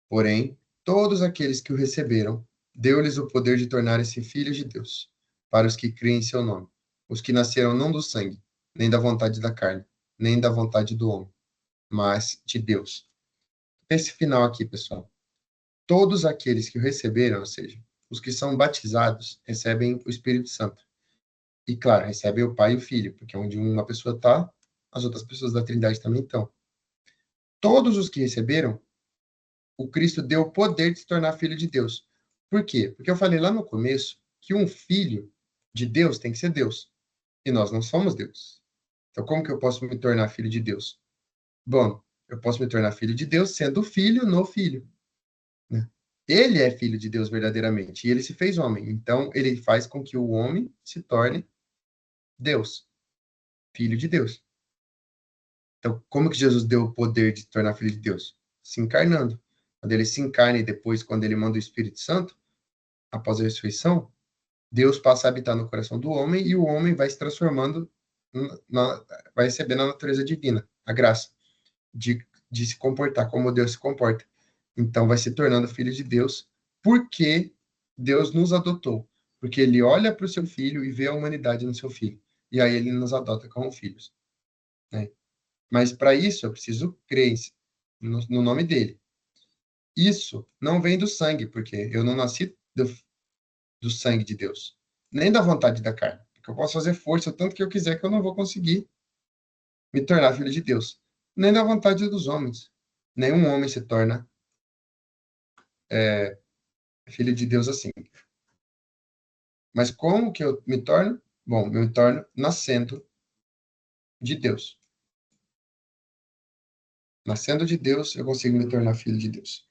Porém, todos aqueles que o receberam, deu-lhes o poder de tornarem-se filhos de Deus, para os que creem em seu nome, os que nasceram não do sangue, nem da vontade da carne, nem da vontade do homem, mas de Deus. Esse final aqui, pessoal. Todos aqueles que o receberam, ou seja, os que são batizados, recebem o Espírito Santo. E, claro, recebem o Pai e o Filho, porque onde uma pessoa está, as outras pessoas da Trindade também estão. Todos os que receberam, o Cristo deu o poder de se tornar filho de Deus. Por quê? Porque eu falei lá no começo que um filho de Deus tem que ser Deus. E nós não somos Deus. Então, como que eu posso me tornar filho de Deus? Bom, eu posso me tornar filho de Deus sendo filho no filho, né? Ele é filho de Deus verdadeiramente, e ele se fez homem. Então, ele faz com que o homem se torne Deus, filho de Deus. Então, como que Jesus deu o poder de se tornar filho de Deus? Se encarnando. Quando ele se encarna e depois, quando ele manda o Espírito Santo, após a ressurreição, Deus passa a habitar no coração do homem e o homem vai se transformando, vai recebendo a natureza divina, a graça de se comportar como Deus se comporta. Então, vai se tornando filho de Deus, porque Deus nos adotou. Porque ele olha para o seu filho e vê a humanidade no seu filho. E aí ele nos adota como filhos, né? Mas para isso eu preciso crer no nome dele. Isso não vem do sangue, porque eu não nasci do sangue de Deus, nem da vontade da carne. Porque eu posso fazer força o tanto que eu quiser, que eu não vou conseguir me tornar filho de Deus. Nem da vontade dos homens. Nenhum homem se torna filho de Deus assim. Mas como que eu me torno? Bom, eu me torno nascendo de Deus. Nascendo de Deus, eu consigo me tornar filho de Deus.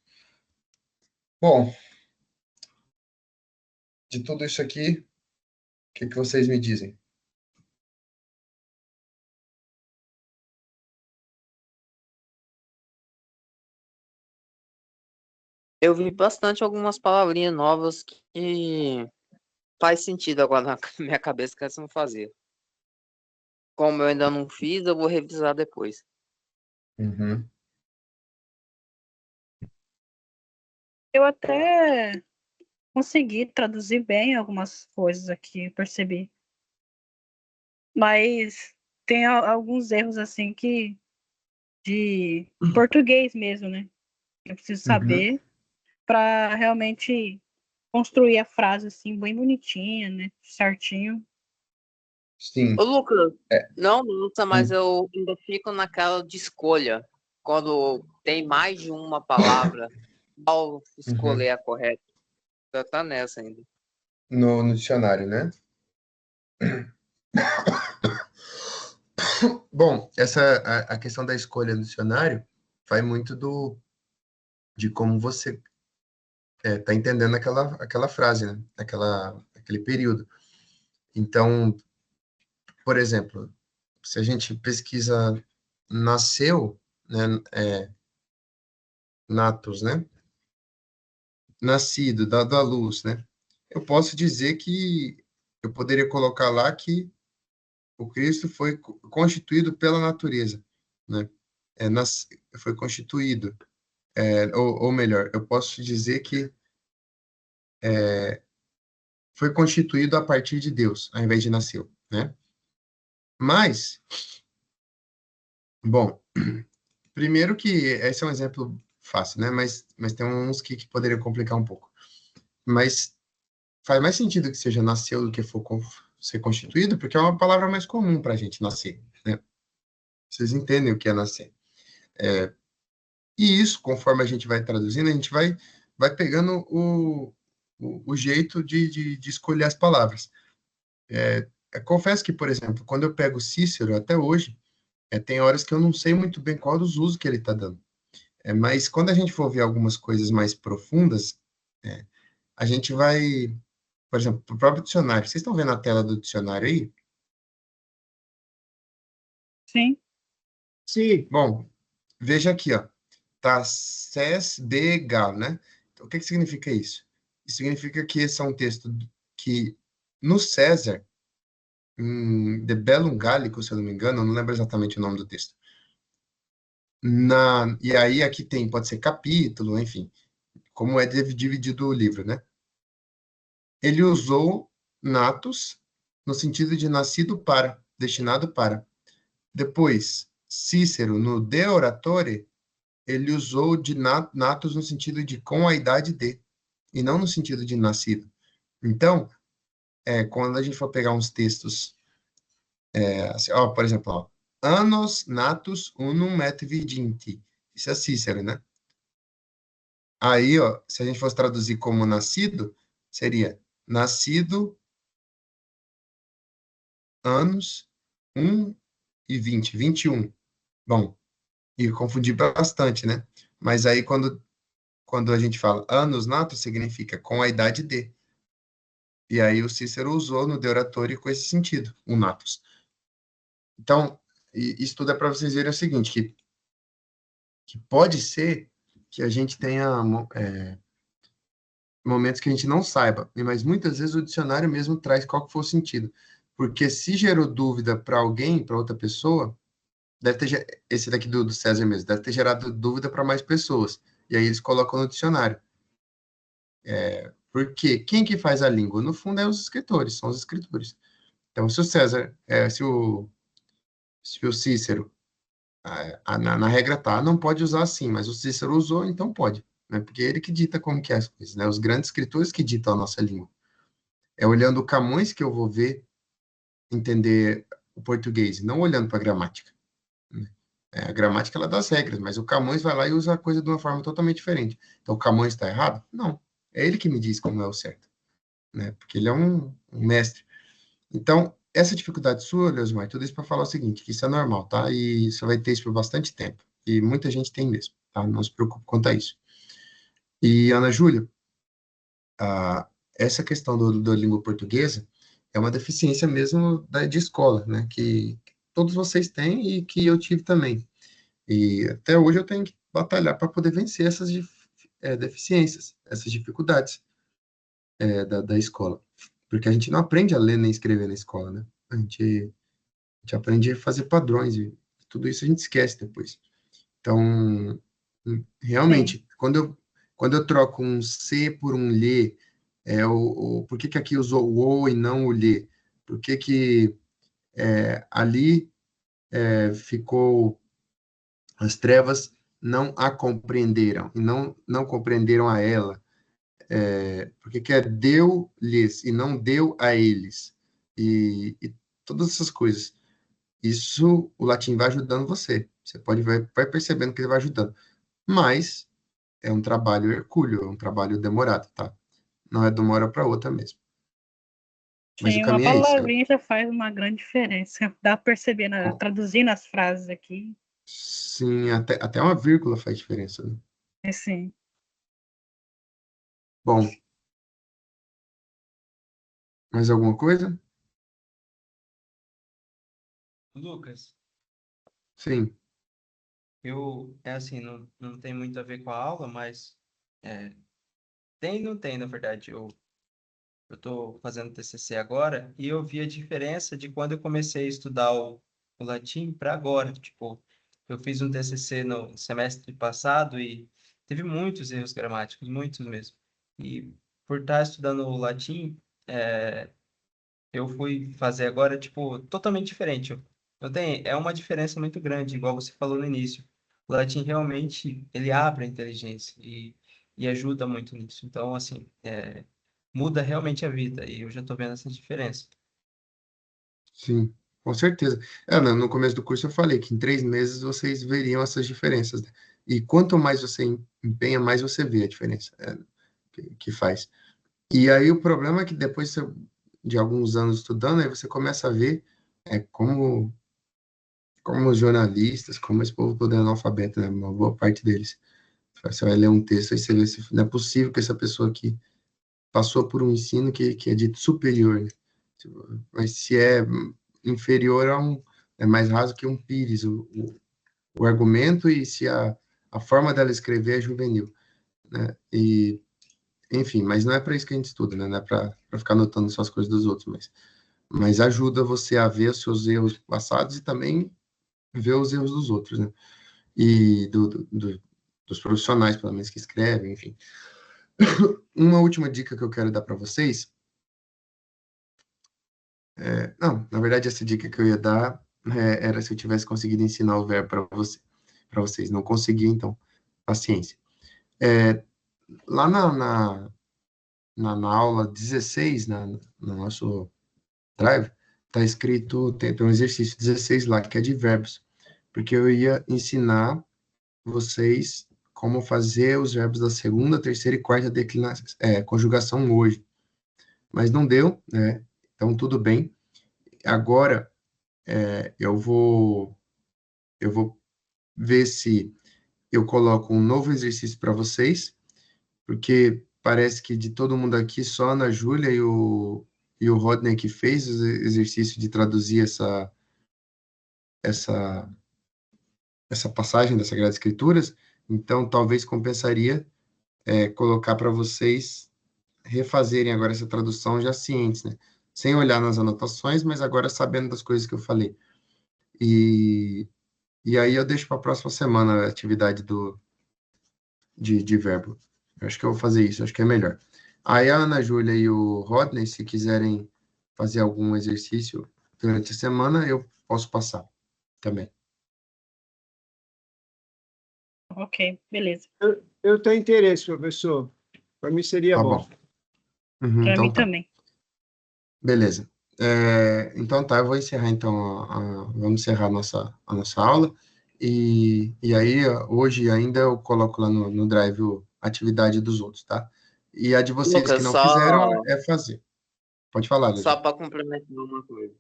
Bom, de tudo isso aqui, o que vocês me dizem? Eu vi bastante algumas palavrinhas novas que faz sentido agora na minha cabeça que elas não fazer. Como eu ainda não fiz, eu vou revisar depois. Uhum. Eu até consegui traduzir bem algumas coisas aqui, eu percebi. Mas tem alguns erros assim que de português mesmo, né? Eu preciso saber para realmente construir a frase assim bem bonitinha, né? Certinho. Sim. Ô, Lucas, É. não, Luta, mas Hum. eu ainda fico naquela de escolha. Quando tem mais de uma palavra, qual escolher a correta? Já tá nessa ainda. No dicionário, né? Bom, a questão da escolha no dicionário vai muito de como você está entendendo aquela frase, né? Aquele período. Então, por exemplo, se a gente pesquisa nasceu, né? Natos, né? Nascido, dado à luz, né? Eu posso dizer que eu poderia colocar lá que o Cristo foi constituído pela natureza, né? Foi constituído, ou melhor, eu posso dizer que foi constituído a partir de Deus, ao invés de nasceu, né? Mas, bom, primeiro que esse é um exemplo fácil, né? Mas tem uns que poderia complicar um pouco. Mas faz mais sentido que seja nasceu do que ser constituído, porque é uma palavra mais comum para a gente nascer, né? Vocês entendem o que é nascer. E isso, conforme a gente vai traduzindo, a gente vai pegando o jeito de escolher as palavras. Confesso que, por exemplo, quando eu pego Cícero, até hoje, tem horas que eu não sei muito bem qual dos usos que ele está dando. Mas quando a gente for ver algumas coisas mais profundas, a gente vai, por exemplo, o próprio dicionário. Vocês estão vendo a tela do dicionário aí? Sim. Sim, Bom, veja aqui, ó. Tá ses de gal, né? Então, o que significa isso? Isso significa que esse é um texto que, no César, em De Bellum Gallico, se eu não me engano, eu não lembro exatamente o nome do texto. E aí aqui tem, pode ser capítulo, enfim, como é dividido o livro, né? Ele usou natus no sentido de nascido para, destinado para. Depois, Cícero, no De Oratore, ele usou de natus no sentido de com a idade de, e não no sentido de nascido. Então, quando a gente for pegar uns textos, assim, ó, por exemplo, ó, Annos natus unum et viginti. Isso é Cícero, né? Aí, ó, se a gente fosse traduzir como nascido, seria nascido anos 1 e 20, 21. Bom, e confundi bastante, né? Mas aí, quando a gente fala anos natus, significa com a idade de. E aí o Cícero usou no De Oratore com esse sentido, o natus. Então, isso tudo é para vocês verem o seguinte, que pode ser que a gente tenha momentos que a gente não saiba, mas muitas vezes o dicionário mesmo traz qual que for o sentido. Porque se gerou dúvida para alguém, para outra pessoa, deve ter, esse daqui do César mesmo, deve ter gerado dúvida para mais pessoas. E aí eles colocam no dicionário. Porque quem que faz a língua? No fundo, é os escritores, são os escritores. Então, se o César, se o Cícero, na regra tá, não pode usar assim, mas o Cícero usou, então pode, né? Porque é ele que dita como que é as coisas, né? Os grandes escritores que ditam a nossa língua. É olhando o Camões que eu vou ver, entender o português, não olhando para a gramática, né? A gramática ela dá as regras, mas o Camões vai lá e usa a coisa de uma forma totalmente diferente. Então, o Camões está errado? Não. É ele que me diz como é o certo, né? Porque ele é um mestre. Então, essa dificuldade sua, Leosmar, tudo isso para falar o seguinte, que isso é normal, tá? E você vai ter isso por bastante tempo. E muita gente tem mesmo, tá? Não se preocupe quanto a isso. E, Ana Júlia, essa questão da língua portuguesa é uma deficiência mesmo de escola, né? Que todos vocês têm e que eu tive também. E até hoje eu tenho que batalhar para poder vencer essas deficiências, essas dificuldades da escola. Porque a gente não aprende a ler nem escrever na escola, né? A gente aprende a fazer padrões e tudo isso a gente esquece depois. Então, Sim. realmente, quando eu troco um C por um lhe, por que que aqui usou o e não o lhe? Por que que ali ficou as trevas não a compreenderam e não compreenderam a ela? Por que que deu-lhes e não deu a eles? E todas essas coisas. Isso o latim vai ajudando você. Você vai percebendo que ele vai ajudando. Mas é um trabalho hercúleo, é um trabalho demorado, tá? Não é de uma hora para outra mesmo. Mas o Sim, uma caminho é esse. palavrinha já faz uma grande diferença. Dá pra perceber, traduzindo as frases aqui. Sim, até uma vírgula faz diferença, né? É sim. Bom, mais alguma coisa? Lucas, Sim. é assim, não tem muito a ver com a aula, mas é, tem e não tem, na verdade. Eu estou fazendo TCC agora e eu vi a diferença de quando eu comecei a estudar o latim para agora. Tipo, eu fiz um TCC no semestre passado e teve muitos erros gramáticos, muitos mesmo. E por estar estudando o latim, eu fui fazer agora, tipo, totalmente diferente. É uma diferença muito grande, igual você falou no início. o latim realmente, ele abre a inteligência e ajuda muito nisso. Então, assim, muda realmente a vida, e eu já estou vendo essa diferença. Sim, com certeza. No começo do curso eu falei que em 3 meses vocês veriam essas diferenças, né? E quanto mais você empenha, mais você vê a diferença, que faz. E aí o problema é que depois de alguns anos estudando, aí você começa a ver como os jornalistas, como esse povo todo é analfabeto, né? Uma boa parte deles. Você vai ler um texto e você vê se não é possível que essa pessoa aqui passou por um ensino que é dito superior, né? Mas se é inferior é mais raso que um pires, o argumento, e se a forma dela escrever é juvenil, né? E, enfim, mas não é para isso que a gente estuda, né? Não é para ficar anotando só as coisas dos outros, mas ajuda você a ver os seus erros passados e também ver os erros dos outros, né? E dos profissionais, pelo menos, que escrevem, enfim. Uma última dica que eu quero dar para vocês, não, na verdade, essa dica que eu ia dar era se eu tivesse conseguido ensinar o verbo para vocês. Não consegui, então, paciência. Lá na aula 16, no nosso Drive, está escrito, tem um exercício 16 lá, que é de verbos, porque eu ia ensinar vocês como fazer os verbos da segunda, terceira e quarta conjugação hoje. Mas não deu, né? Então, tudo bem. Agora, eu vou ver se eu coloco um novo exercício para vocês, porque parece que de todo mundo aqui, só a Ana Júlia e o Rodney que fez o exercício de traduzir essa, essa passagem das Sagradas Escrituras, então talvez compensaria colocar para vocês refazerem agora essa tradução já cientes, né? Sem olhar nas anotações, mas agora sabendo das coisas que eu falei. E aí eu deixo para a próxima semana a atividade de verbo. Eu acho que eu vou fazer isso, acho que é melhor. Aí a Ana Júlia e o Rodney, se quiserem fazer algum exercício durante a semana, eu posso passar também. Ok, beleza. Eu tenho interesse, professor. Para mim seria Tá bom. bom. Uhum, Para então mim tá. também. Beleza. Então tá, eu vou encerrar então, vamos encerrar a nossa aula, e aí hoje ainda eu coloco lá no Drive a atividade dos outros, tá? E a de vocês que Lucas, não só, fizeram é fazer. Pode falar, só Levi. para complementar uma coisa.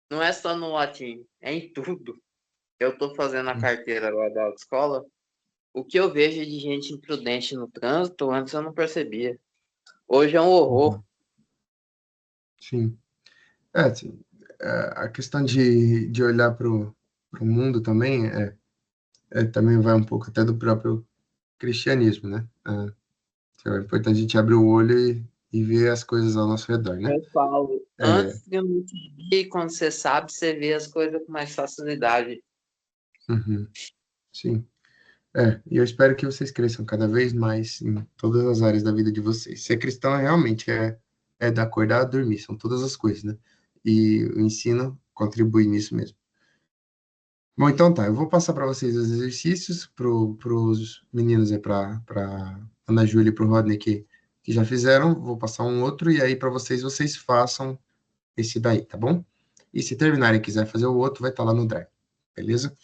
Não é só no latim, é em tudo. Eu tô fazendo a carteira agora da autoescola. O que eu vejo de gente imprudente no trânsito, antes eu não percebia. Hoje é um horror. Sim. Sim, a questão de olhar para o mundo também também vai um pouco até do próprio cristianismo, né? Então é importante a gente abrir o olho e ver as coisas ao nosso redor, né? Eu falo, É, antes de eu não saber, quando você sabe, você vê as coisas com mais facilidade. uhum, sim. E eu espero que vocês cresçam cada vez mais em todas as áreas da vida de vocês. Ser cristão realmente é da acordar a dormir, são todas as coisas, né? E o ensino contribui nisso mesmo. Bom, então tá, eu vou passar para vocês os exercícios, para os meninos, para Ana Júlia e para o Rodney que já fizeram, vou passar um outro, e aí para vocês façam esse daí, tá bom? E se terminarem e quiser fazer o outro, vai estar lá no Drive, beleza?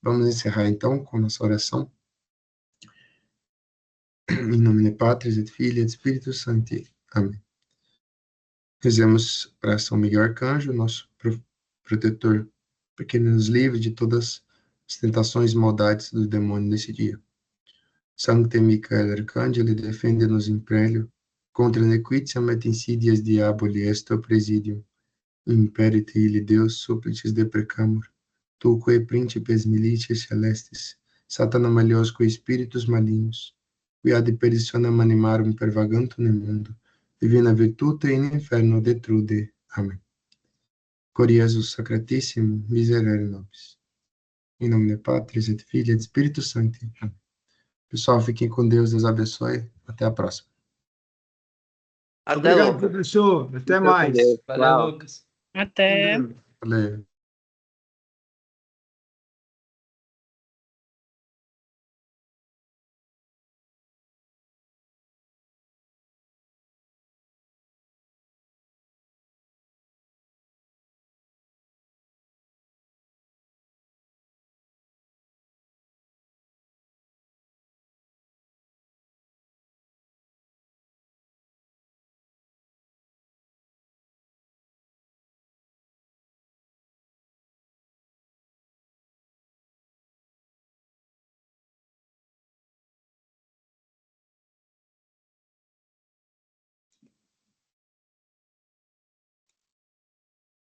Vamos encerrar então com a nossa oração. Em nome de Patris et Filii et Spiritus Sancti. Amém. Rezemos para São Miguel Arcanjo, nosso protetor, para que ele nos livre de todas as tentações e maldades do demônio nesse dia. Sancte Michael Arcangeli, defende-nos in prelio, contra nequitiam et insidias diaboli est presidium. Imperite illi Deus supplicis deprecamur, tuque principes militias celestis, Satana maliosque spiritus malignos, qui ad perditionem animarum pervagantur in mundo, divina virtute in inferno detrude. Amém. Cor Jesus Sacratíssimo, miserere nobis. Em nome de Patris et Filii et Spiritus Sancti. Amém. Pessoal, fiquem com Deus, Deus abençoe. Até a próxima. Até Obrigado, logo. professor. Até Fica com mais. Deus. Valeu, Tchau. Lucas. Até. Valeu.